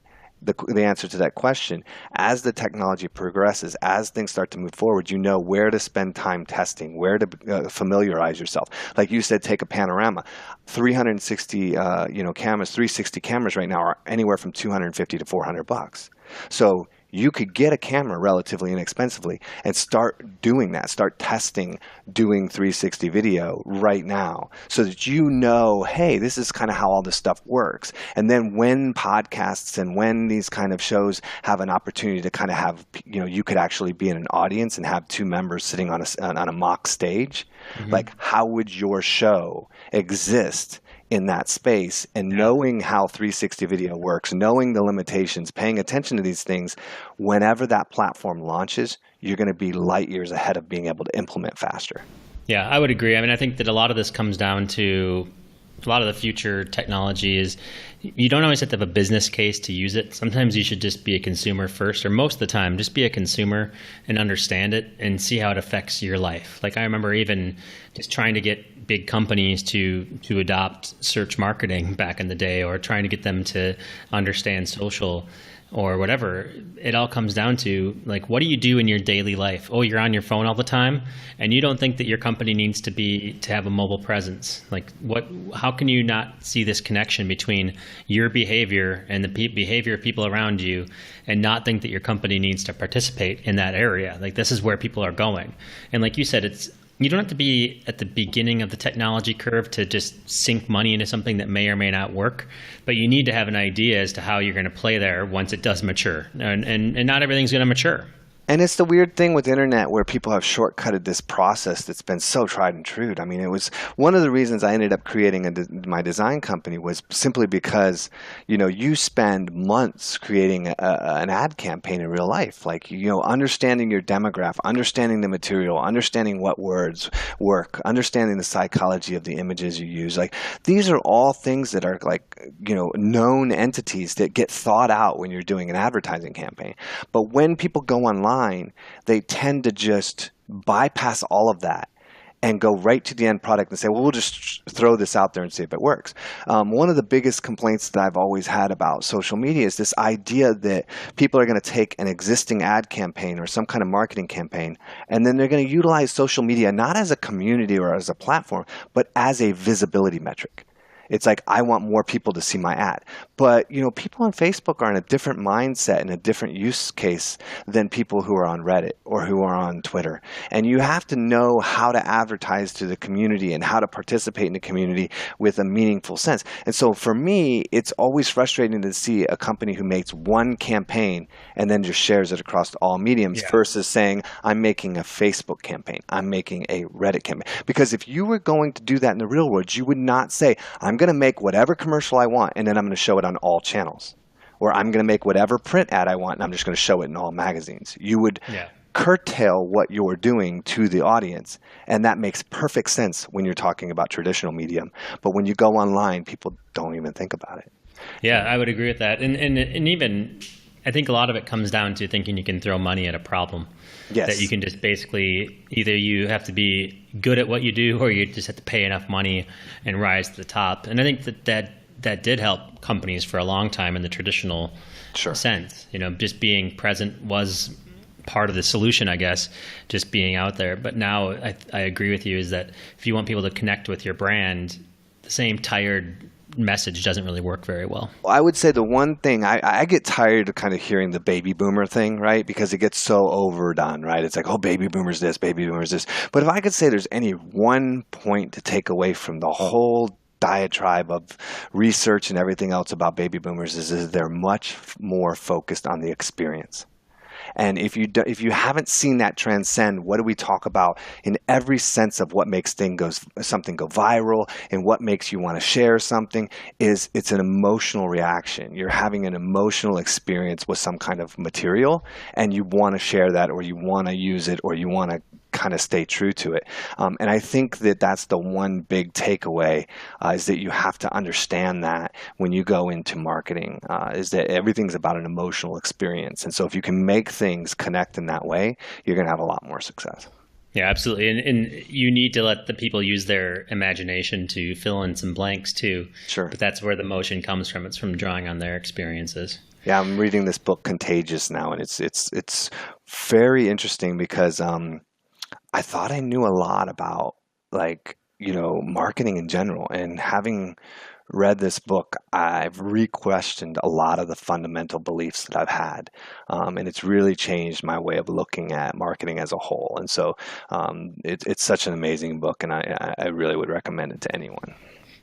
the answer to that question, as the technology progresses, as things start to move forward, you know where to spend time testing, where to familiarize yourself. Like you said, take a panorama. 360 cameras, 360 cameras right now are anywhere from $250 to $400. So you could get a camera relatively inexpensively and start doing that, start testing doing 360 video right now so that you know, hey, this is kind of how all this stuff works. And then when podcasts and when these kind of shows have an opportunity to kind of have, you could actually be in an audience and have two members sitting on a mock stage, like how would your show exist in that space? And knowing how 360 video works, knowing the limitations, paying attention to these things, whenever that platform launches, you're going to be light years ahead of being able to implement faster. Yeah, I would agree. I mean, I think that a lot of this comes down to a lot of the future technology is you don't always have to have a business case to use it. Sometimes you should just be a consumer first, or most of the time, just be a consumer and understand it and see how it affects your life. Like I remember even just trying to get big companies to adopt search marketing back in the day, or trying to get them to understand social or whatever. It all comes down to, like, what do you do in your daily life? Oh, you're on your phone all the time, and you don't think that your company needs to have a mobile presence. Like, how can you not see this connection between your behavior and the behavior of people around you, and not think that your company needs to participate in that area? Like, this is where people are going. And like you said, you don't have to be at the beginning of the technology curve to just sink money into something that may or may not work, but you need to have an idea as to how you're going to play there once it does mature. And not everything's going to mature. And it's the weird thing with internet where people have shortcutted this process that's been so tried and true. I mean, it was one of the reasons I ended up creating my design company was simply because, you spend months creating an ad campaign in real life, like, understanding your demographic, understanding the material, understanding what words work, understanding the psychology of the images you use. Like, these are all things that are like, known entities that get thought out when you're doing an advertising campaign. But when people go online, they tend to just bypass all of that and go right to the end product and say, well, we'll just throw this out there and see if it works. One of the biggest complaints that I've always had about social media is this idea that people are going to take an existing ad campaign or some kind of marketing campaign, and then they're going to utilize social media not as a community or as a platform, but as a visibility metric. It's like, I want more people to see my ad. But, people on Facebook are in a different mindset and a different use case than people who are on Reddit or who are on Twitter. And you have to know how to advertise to the community and how to participate in the community with a meaningful sense. And so for me, it's always frustrating to see a company who makes one campaign and then just shares it across all mediums versus saying, I'm making a Facebook campaign, I'm making a Reddit campaign. Because if you were going to do that in the real world, you would not say, I'm going to make whatever commercial I want and then I'm going to show it on all channels, or I'm going to make whatever print ad I want and I'm just going to show it in all magazines. You would curtail what you're doing to the audience, and that makes perfect sense when you're talking about traditional medium. But when you go online, people don't even think about it. Yeah, I would agree with that. And even I think a lot of it comes down to thinking you can throw money at a problem. Yes. That you can just basically, either you have to be good at what you do or you just have to pay enough money and rise to the top. And I think that did help companies for a long time in the traditional sense. Just being present was part of the solution, I guess, just being out there. But now I agree with you is that if you want people to connect with your brand, the same tired message doesn't really work very well. I would say the one thing, I get tired of kind of hearing the baby boomer thing, right? Because it gets so overdone, right? It's like, oh, baby boomers this, baby boomers this. But if I could say there's any one point to take away from the whole diatribe of research and everything else about baby boomers is they're much more focused on the experience. And if you haven't seen that transcend, what do we talk about in every sense of what makes something go viral and what makes you want to share something is it's an emotional reaction. You're having an emotional experience with some kind of material and you want to share that, or you want to use it, or you want to kind of stay true to it. And I think that that's the one big takeaway is that you have to understand that when you go into marketing is that everything's about an emotional experience. And so if you can make things connect in that way, you're going to have a lot more success. Yeah, absolutely. And you need to let the people use their imagination to fill in some blanks too. Sure. But that's where the motion comes from. It's from drawing on their experiences. Yeah, I'm reading this book, Contagious, now, and it's very interesting because I thought I knew a lot about marketing in general, and having read this book, I've re-questioned a lot of the fundamental beliefs that I've had, and it's really changed my way of looking at marketing as a whole. And so it's such an amazing book, and I really would recommend it to anyone.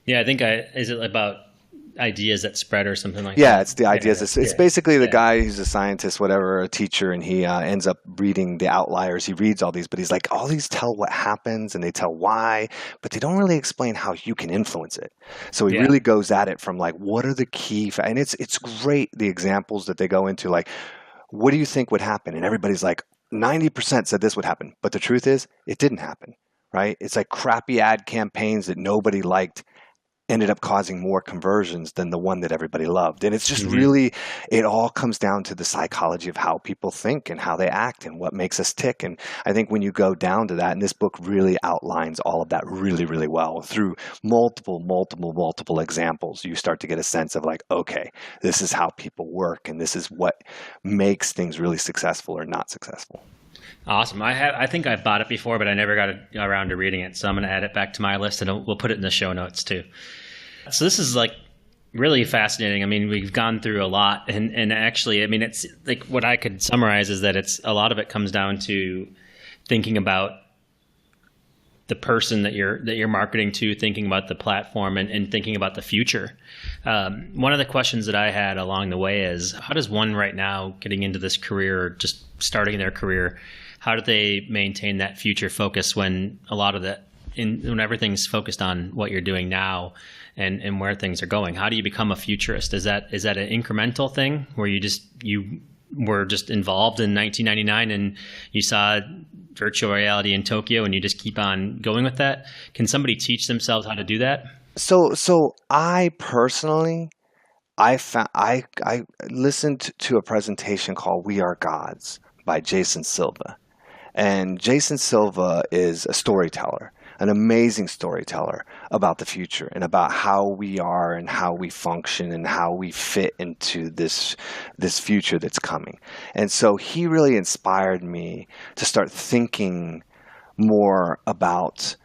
Yeah, I think is it about ideas that spread or something like that? Yeah, it's the ideas. It's basically the guy who's a scientist, whatever, a teacher, and he ends up reading the outliers. He reads all these, but he's like, all these tell what happens and they tell why, but they don't really explain how you can influence it. So he really goes at it from like, what are the key, and it's great, the examples that they go into, like, what do you think would happen? And everybody's like, 90% said this would happen, but the truth is, it didn't happen, right? It's like crappy ad campaigns that nobody liked ended up causing more conversions than the one that everybody loved. And it's just really, it all comes down to the psychology of how people think and how they act and what makes us tick. And I think when you go down to that, and this book really outlines all of that really, really well through multiple examples, you start to get a sense of like, okay, this is how people work and this is what makes things really successful or not successful. Awesome. I think I've bought it before, but I never got around to reading it. So I'm going to add it back to my list, and we'll put it in the show notes too. So this is like really fascinating. I mean, we've gone through a lot, and actually, I mean, it's like what I could summarize is that it's a lot of it comes down to thinking about the person that you're marketing to, thinking about the platform, and thinking about the future. One of the questions that I had along the way is, how does one right now getting into this career, or just starting their career, how do they maintain that future focus when a lot of when everything's focused on what you're doing now and where things are going? How do you become a futurist? Is that an incremental thing where you were just involved in 1999 and you saw virtual reality in Tokyo and you just keep on going with that? Can somebody teach themselves how to do that? So I personally, I listened to a presentation called "We Are Gods" by Jason Silva. And Jason Silva is a storyteller, an amazing storyteller about the future and about how we are and how we function and how we fit into this future that's coming. And so he really inspired me to start thinking more about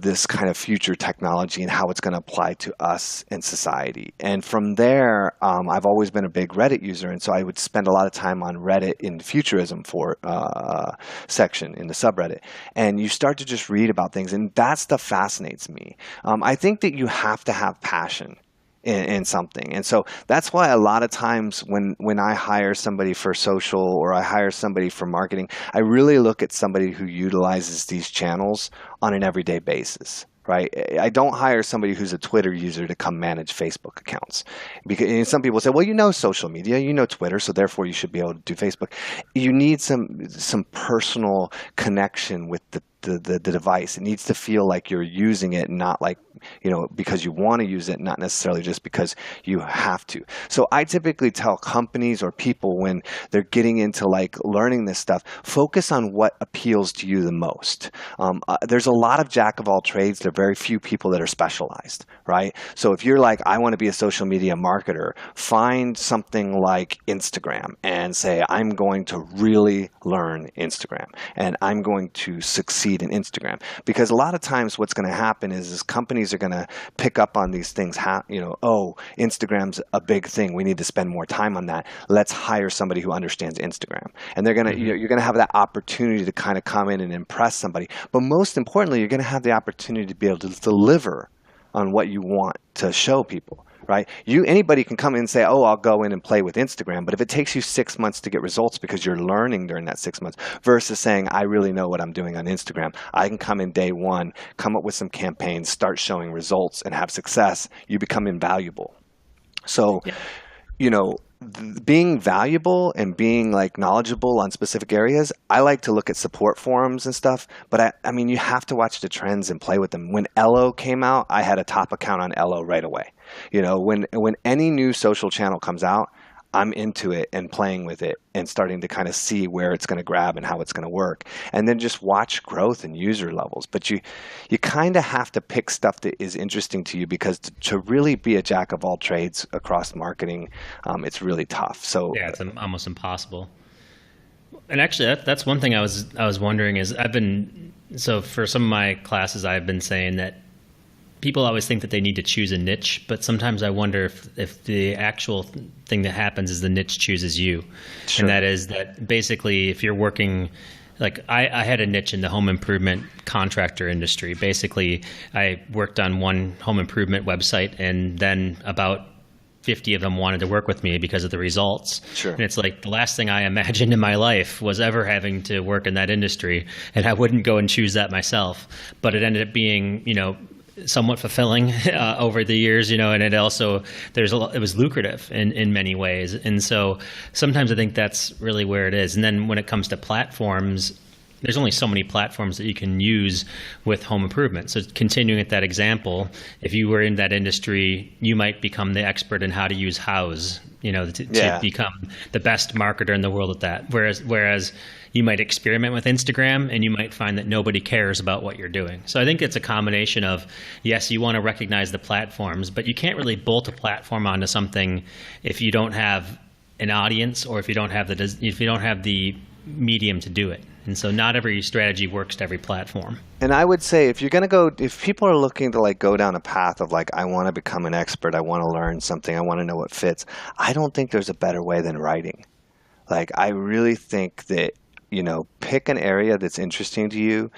this kind of future technology and how it's going to apply to us in society. And from there, I've always been a big Reddit user, and so I would spend a lot of time on Reddit in the futurism section in the subreddit. And you start to just read about things, and that stuff fascinates me. I think that you have to have passion in something. And so that's why a lot of times when I hire somebody for social or I hire somebody for marketing, I really look at somebody who utilizes these channels on an everyday basis. Right? I don't hire somebody who's a Twitter user to come manage Facebook accounts. Because some people say, well, social media, Twitter, so therefore you should be able to do Facebook. You need some personal connection with the device. It needs to feel like you're using it, not like, because you want to use it, not necessarily just because you have to. So I typically tell companies or people when they're getting into like learning this stuff, focus on what appeals to you the most. There's a lot of jack of all trades. There are very few people that are specialized, right? So if you're like, I want to be a social media marketer, find something like Instagram and say, I'm going to really learn Instagram and I'm going to succeed in Instagram. Because a lot of times what's going to happen is companies are going to pick up on these things. Instagram's a big thing. We need to spend more time on that. Let's hire somebody who understands Instagram. And they're going to, you're going to have that opportunity to kind of come in and impress somebody. But most importantly, you're going to have the opportunity to be able to deliver on what you want to show people. Right? Anybody can come in and say, oh, I'll go in and play with Instagram. But if it takes you 6 months to get results because you're learning during that 6 months versus saying, I really know what I'm doing on Instagram, I can come in day one, come up with some campaigns, start showing results and have success, you become invaluable. So, being valuable and being like knowledgeable on specific areas, I like to look at support forums and stuff, but I mean, you have to watch the trends and play with them. When Ello came out, I had a top account on Ello right away. When any new social channel comes out, I'm into it and playing with it and starting to kind of see where it's going to grab and how it's going to work. And then just watch growth and user levels. But you kind of have to pick stuff that is interesting to you because to really be a jack of all trades across marketing, it's really tough. So yeah, it's almost impossible. And actually, that's one thing I was wondering is so for some of my classes, I've been saying that people always think that they need to choose a niche, but sometimes I wonder if the actual thing that happens is the niche chooses you. Sure. And that is that basically if you're working, like I had a niche in the home improvement contractor industry. Basically, I worked on one home improvement website and then about 50 of them wanted to work with me because of the results. Sure. And it's like the last thing I imagined in my life was ever having to work in that industry, and I wouldn't go and choose that myself. But it ended up being, somewhat fulfilling over the years, and it also it was lucrative in many ways. And so sometimes I think that's really where it is. And then when it comes to platforms, there's only so many platforms that you can use with home improvement. So continuing at that example, if you were in that industry, you might become the expert in how to use House, to become the best marketer in the world at that. Whereas you might experiment with Instagram and you might find that nobody cares about what you're doing. So I think it's a combination of, yes, you want to recognize the platforms, but you can't really bolt a platform onto something if you don't have an audience or if you don't have the medium to do it. And so not every strategy works to every platform. And I would say if people are looking to like go down a path of like, I want to become an expert, I want to learn something, I want to know what fits, I don't think there's a better way than writing. Like, I really think that, pick an area that's interesting to you,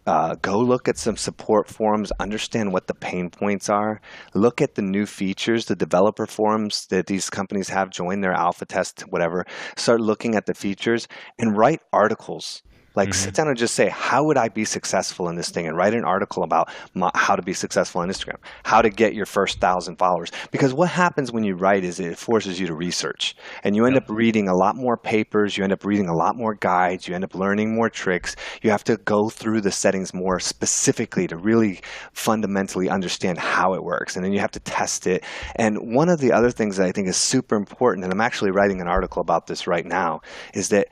Go look at some support forums, understand what the pain points are, look at the new features, the developer forums that these companies have, join their alpha test, whatever, start looking at the features and write articles. Like sit down and just say, how would I be successful in this thing? And write an article about how to be successful on Instagram, how to get your first 1,000 followers. Because what happens when you write is it forces you to research. And you end up reading a lot more papers. You end up reading a lot more guides. You end up learning more tricks. You have to go through the settings more specifically to really fundamentally understand how it works. And then you have to test it. And one of the other things that I think is super important, and I'm actually writing an article about this right now, is that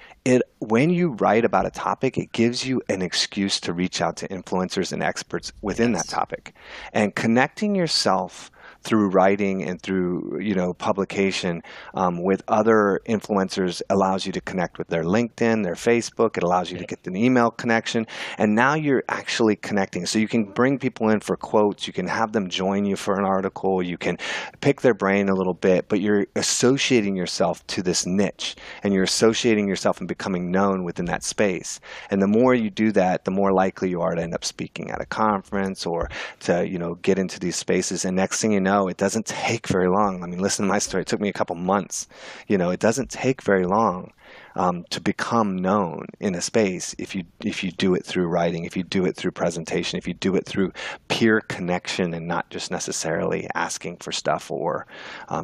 when you write about a topic, it gives you an excuse to reach out to influencers and experts within that topic. And connecting yourself through writing and through publication with other influencers allows you to connect with their LinkedIn, their Facebook. It allows you to get an email connection, and now you're actually connecting. So you can bring people in for quotes. You can have them join you for an article. You can pick their brain a little bit, but you're associating yourself to this niche, and you're associating yourself and becoming known within that space. And the more you do that, the more likely you are to end up speaking at a conference or to get into these spaces. And next thing you know, it doesn't take very long. I mean, listen to my story. It took me a couple months. It doesn't take very long to become known in a space if you do it through writing, if you do it through presentation, if you do it through peer connection and not just necessarily asking for stuff or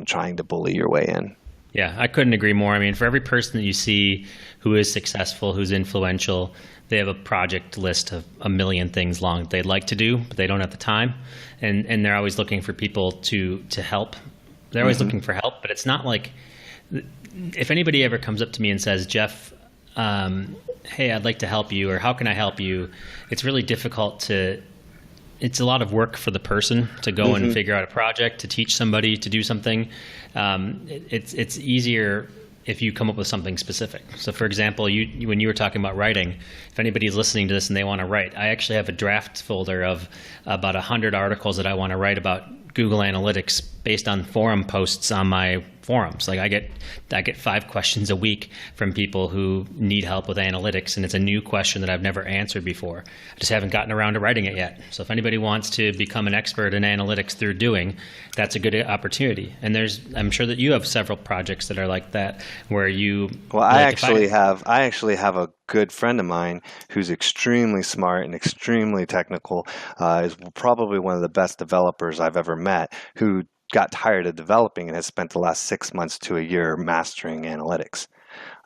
trying to bully your way in. Yeah, I couldn't agree more. I mean, for every person that you see who is successful, who's influential, they have a project list of a million things long that they'd like to do, but they don't have the time. And they're always looking for people to help. They're always looking for help, but it's not like, if anybody ever comes up to me and says, Jeff, hey, I'd like to help you, or how can I help you? It's really difficult it's a lot of work for the person to go and figure out a project, to teach somebody to do something. It's easier if you come up with something specific. So for example, when you were talking about writing, if anybody's listening to this and they want to write, I actually have a draft folder of about 100 articles that I want to write about Google Analytics based on forum posts on my forums. Like I get 5 questions a week from people who need help with analytics, and it's a new question that I've never answered before. I just haven't gotten around to writing it yet. So if anybody wants to become an expert in analytics through doing, that's a good opportunity. And I'm sure that you have several projects that are like that where you. Well, I actually have a good friend of mine who's extremely smart and extremely technical, is probably one of the best developers I've ever met, who got tired of developing and has spent the last 6 months to a year mastering analytics.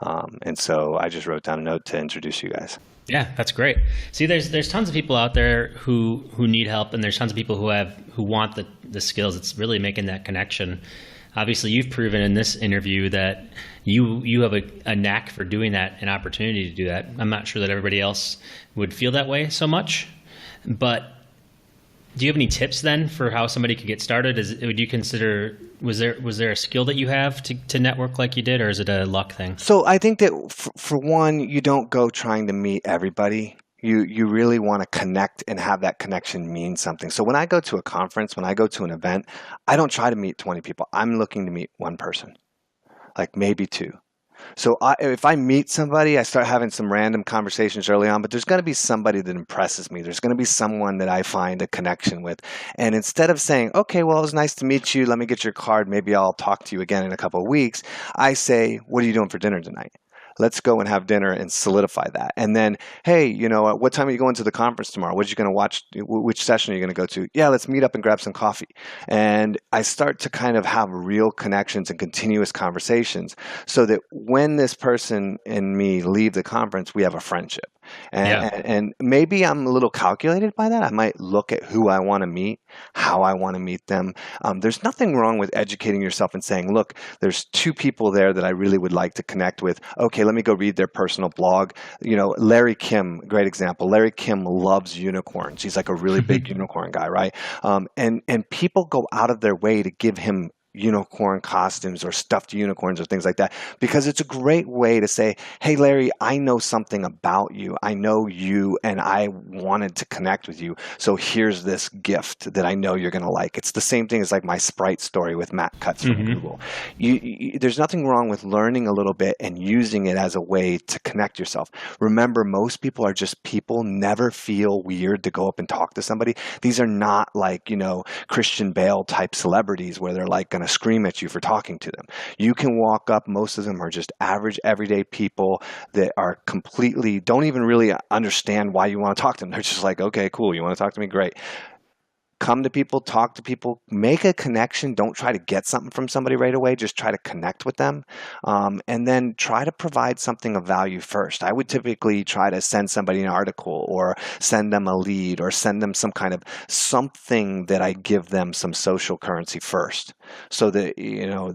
And so I just wrote down a note to introduce you guys. Yeah, that's great. See, there's tons of people out there who need help, and there's tons of people who want the skills. It's really making that connection. Obviously, you've proven in this interview that you have a knack for doing that, an opportunity to do that. I'm not sure that everybody else would feel that way so much, but do you have any tips then for how somebody could get started? Would you consider, was there a skill that you have to network like you did, or is it a luck thing? So I think that for one, you don't go trying to meet everybody. You really want to connect and have that connection mean something. So when I go to a conference, when I go to an event, I don't try to meet 20 people. I'm looking to meet one person, like maybe 2. So if I meet somebody, I start having some random conversations early on, but there's going to be somebody that impresses me. There's going to be someone that I find a connection with. And instead of saying, okay, well, it was nice to meet you. Let me get your card. Maybe I'll talk to you again in a couple of weeks. I say, what are you doing for dinner tonight? Let's go and have dinner and solidify that. And then, hey, what time are you going to the conference tomorrow? What are you going to watch? Which session are you going to go to? Yeah, let's meet up and grab some coffee. And I start to kind of have real connections and continuous conversations so that when this person and me leave the conference, we have a friendship. And maybe I'm a little calculated by that. I might look at who I want to meet, how I want to meet them. There's nothing wrong with educating yourself and saying, look, there's 2 people there that I really would like to connect with. Okay, let me go read their personal blog. Larry Kim, great example. Larry Kim loves unicorns. He's like a really big unicorn guy, right? And people go out of their way to give him unicorn costumes or stuffed unicorns or things like that, because it's a great way to say, hey, Larry, I know something about you. I know you, and I wanted to connect with you. So here's this gift that I know you're going to like. It's the same thing as like my Sprite story with Matt Cutts from Google. There's nothing wrong with learning a little bit and using it as a way to connect yourself. Remember, most people are just people. Never feel weird to go up and talk to somebody. These are not like, Christian Bale type celebrities where they're like going to scream at you for talking to them. You can walk up. Most of them are just average, everyday people that are completely, don't even really understand why you want to talk to them. They're just like, okay, cool. You want to talk to me? Great. Come to people, talk to people, make a connection. Don't try to get something from somebody right away. Just try to connect with them. And then try to provide something of value first. I would typically try to send somebody an article or send them a lead or send them some kind of something that I give them some social currency first so that,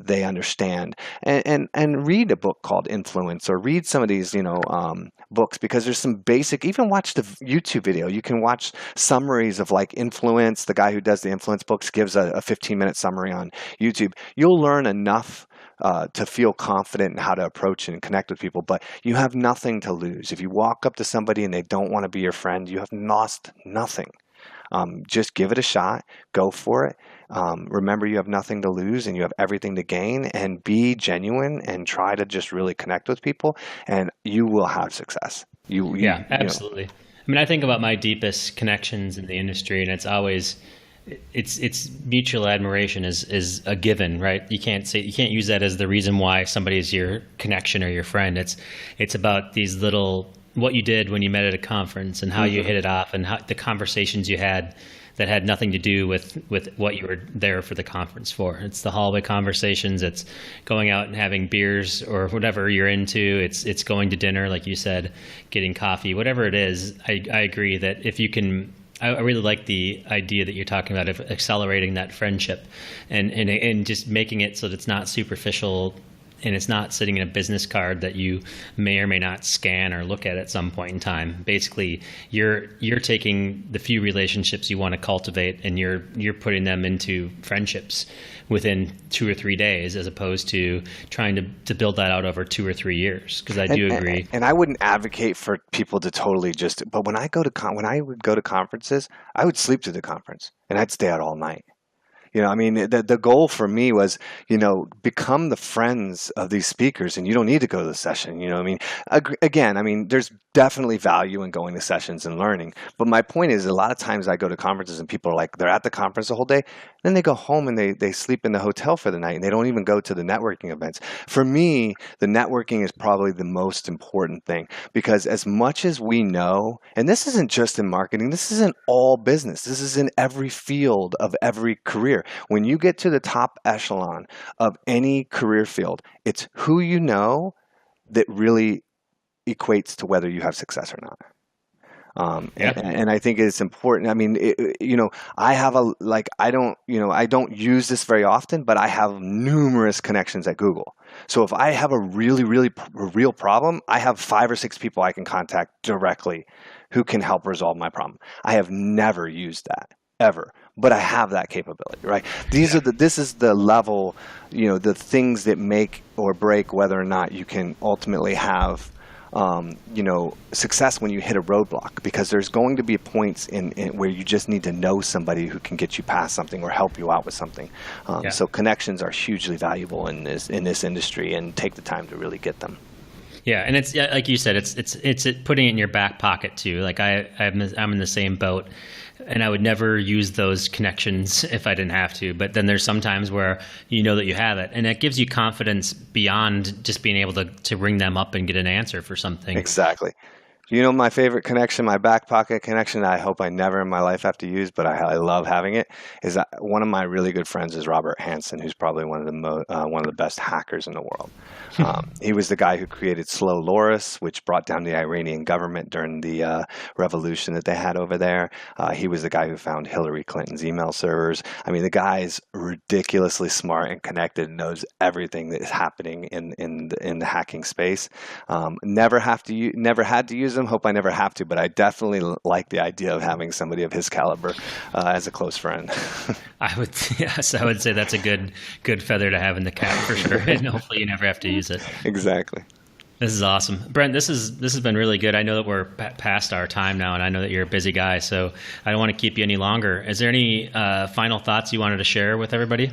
they understand. And read a book called Influence, or read some of these, books, because there's some basic, even watch the YouTube video. You can watch summaries of like Influence. The guy who does the Influence books gives a 15-minute summary on YouTube. You'll learn enough to feel confident in how to approach and connect with people, but you have nothing to lose. If you walk up to somebody and they don't want to be your friend, you have lost nothing. Just give it a shot. Go for it. Remember, you have nothing to lose and you have everything to gain, and be genuine and try to just really connect with people, and you will have success. Yeah, absolutely. I mean, I think about my deepest connections in the industry, and it's always, it's mutual admiration is a given, right? You can't use that as the reason why somebody is your connection or your friend. It's about these little, what you did when you met at a conference and how you hit it off, and how the conversations you had that had nothing to do with what you were there for the conference for. It's the hallway conversations. It's going out and having beers or whatever you're into. It's going to dinner, like you said, getting coffee, whatever it is. I agree that if you can, I really like the idea that you're talking about of accelerating that friendship and just making it so that it's not superficial, and it's not sitting in a business card that you may or may not scan or look at some point in time. Basically, you're taking the few relationships you want to cultivate, and you're putting them into friendships within 2 or 3 days, as opposed to trying to build that out over 2 or 3 years. Because I do agree. And I wouldn't advocate for people to totally but when I would go to conferences, I would sleep through the conference and I'd stay out all night. The goal for me was, become the friends of these speakers, and you don't need to go to the session. Again, there's definitely value in going to sessions and learning. But my point is, a lot of times I go to conferences and people are like, they're at the conference the whole day. Then they go home and they sleep in the hotel for the night, and they don't even go to the networking events. For me, the networking is probably the most important thing, because as much as we know, and this isn't just in marketing, this is in all business. This is in every field of every career. When you get to the top echelon of any career field, it's who you know that really equates to whether you have success or not. And I think it's important. I don't use this very often, but I have numerous connections at Google. So if I have a really, really real problem, I have 5 or 6 people I can contact directly who can help resolve my problem. I have never used that ever, but I have that capability, right? This is the level, the things that make or break whether or not you can ultimately have success when you hit a roadblock, because there's going to be points in where you just need to know somebody who can get you past something or help you out with something. So connections are hugely valuable in this industry, and take the time to really get them. Yeah, and it's like you said, it's putting it in your back pocket too. Like I'm in the same boat, and I would never use those connections if I didn't have to. But then there's some times where you know that you have it, and it gives you confidence beyond just being able to ring them up and get an answer for something. Exactly. My favorite connection, my back pocket connection, I hope I never in my life have to use, but I love having it, is that one of my really good friends is Robert Hansen, who's probably one of the best hackers in the world. He was the guy who created Slow Loris, which brought down the Iranian government during the revolution that they had over there. He was the guy who found Hillary Clinton's email servers. The guy's ridiculously smart and connected, and knows everything that is happening in the hacking space. Never had to use futurism. Hope I never have to, but I definitely like the idea of having somebody of his caliber as a close friend. Yes, I would say that's a good feather to have in the cap for sure. And hopefully you never have to use it. Exactly. This is awesome. Brent, this has been really good. I know that we're past our time now, and I know that you're a busy guy, so I don't want to keep you any longer. Is there any final thoughts you wanted to share with everybody?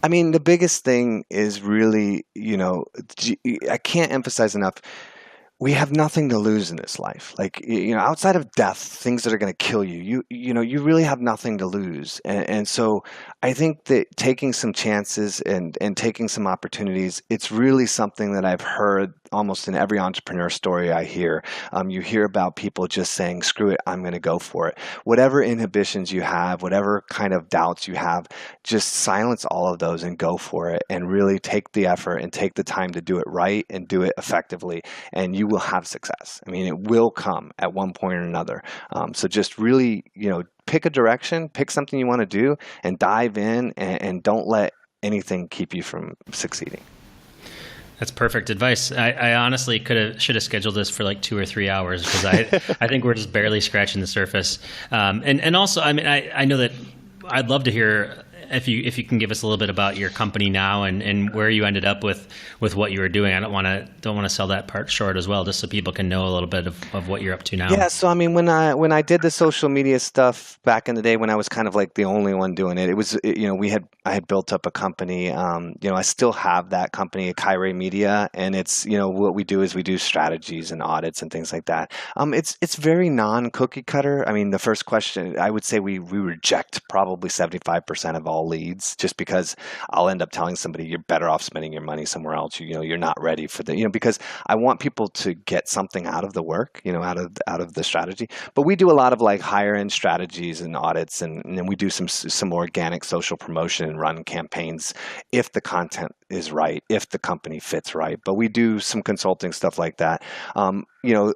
I mean, the biggest thing is really, I can't emphasize enough. We have nothing to lose in this life. Like, outside of death, things that are going to kill you, you really have nothing to lose. And so I think that taking some chances and taking some opportunities, it's really something that I've heard almost in every entrepreneur story I hear. You hear about people just saying, screw it, I'm going to go for it. Whatever inhibitions you have, whatever kind of doubts you have, just silence all of those and go for it, and really take the effort and take the time to do it right and do it effectively. And you will have success. I mean, it will come at one point or another. So just really, pick a direction, pick something you want to do, and dive in, and don't let anything keep you from succeeding. That's perfect advice. I honestly should have scheduled this for like 2 or 3 hours, because I think we're just barely scratching the surface. And also, I mean, I know that I'd love to hear if you can give us a little bit about your company now and where you ended up with what you were doing. I don't want to sell that part short as well, just so people can know a little bit of what you're up to now. Yeah, so I mean, when I did the social media stuff back in the day, when I was kind of like the only one doing it, I had built up a company. I still have that company, Kyrie Media, and it's what we do is we do strategies and audits and things like that. It's very non-cookie cutter. I mean, the first question, I would say we reject probably 75% of all leads, just because I'll end up telling somebody you're better off spending your money somewhere else. You're not ready for because I want people to get something out of the work, out of the strategy. But we do a lot of like higher end strategies and audits, and then we do some organic social promotion and run campaigns if the content is right, if the company fits right. But we do some consulting stuff like that.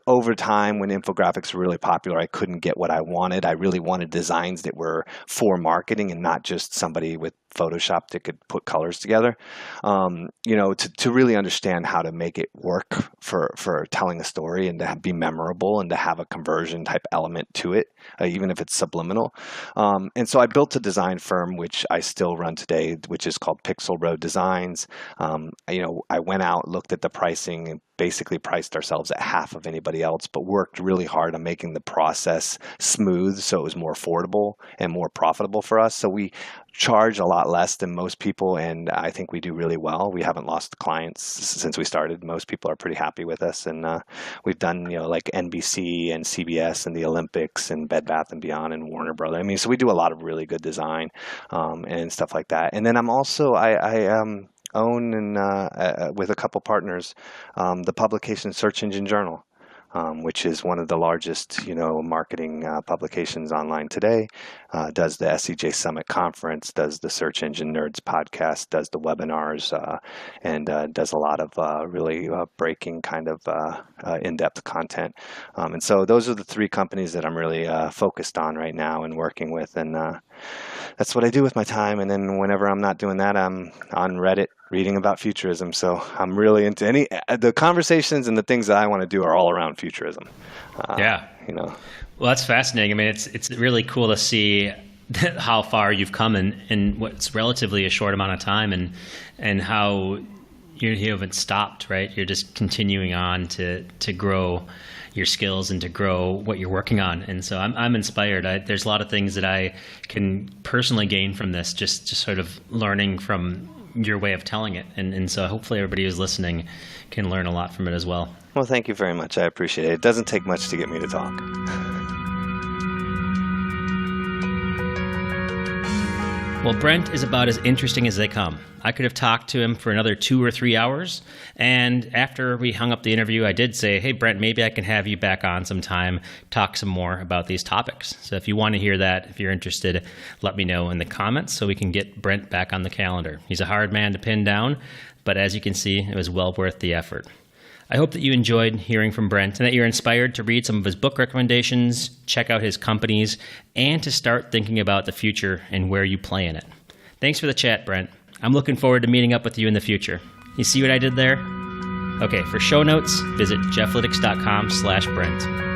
Over time, when infographics were really popular, I couldn't get what I wanted. I really wanted designs that were for marketing and not just somebody with Photoshop that could put colors together. To really understand how to make it work for telling a story and to be memorable and to have a conversion type element to it, even if it's subliminal. And so I built a design firm, which I still run today, which is called Pixel Road Designs. I went out, looked at the pricing, and basically priced ourselves at half of anybody else, but worked really hard on making the process smooth so it was more affordable and more profitable for us. So we charge a lot less than most people, and I think we do really well. We haven't lost clients since we started. Most people are pretty happy with us, and we've done like NBC and CBS and the Olympics and Bed Bath & Beyond and Warner Brothers. I mean, so we do a lot of really good design and stuff like that. And then I'm also I own and with a couple partners the publication Search Engine Journal, which is one of the largest marketing publications online today. Does the SEJ Summit Conference, does the Search Engine Nerds podcast, does the webinars, and does a lot of really breaking kind of in-depth content. And so those are the three companies that I'm really focused on right now and working with, and that's what I do with my time. And then whenever I'm not doing that, I'm on Reddit reading about futurism. So I'm really into the conversations, and the things that I want to do are all around futurism. Well, that's fascinating. I mean, it's really cool to see how far you've come in what's relatively a short amount of time, and how you haven't stopped, right? You're just continuing on to grow your skills and to grow what you're working on. And so I'm inspired. There's a lot of things that I can personally gain from this, just sort of learning from your way of telling it. And so hopefully everybody who's listening can learn a lot from it as well. Well, thank you very much. I appreciate it. It doesn't take much to get me to talk. Well, Brent is about as interesting as they come. I could have talked to him for another 2 or 3 hours, and after we hung up the interview, I did say, hey, Brent, maybe I can have you back on sometime, talk some more about these topics. So if you want to hear that, if you're interested, let me know in the comments so we can get Brent back on the calendar. He's a hard man to pin down, but as you can see, it was well worth the effort. I hope that you enjoyed hearing from Brent and that you're inspired to read some of his book recommendations, check out his companies, and to start thinking about the future and where you play in it. Thanks for the chat, Brent. I'm looking forward to meeting up with you in the future. You see what I did there? Okay, for show notes, visit jeffalytics.com/Brent.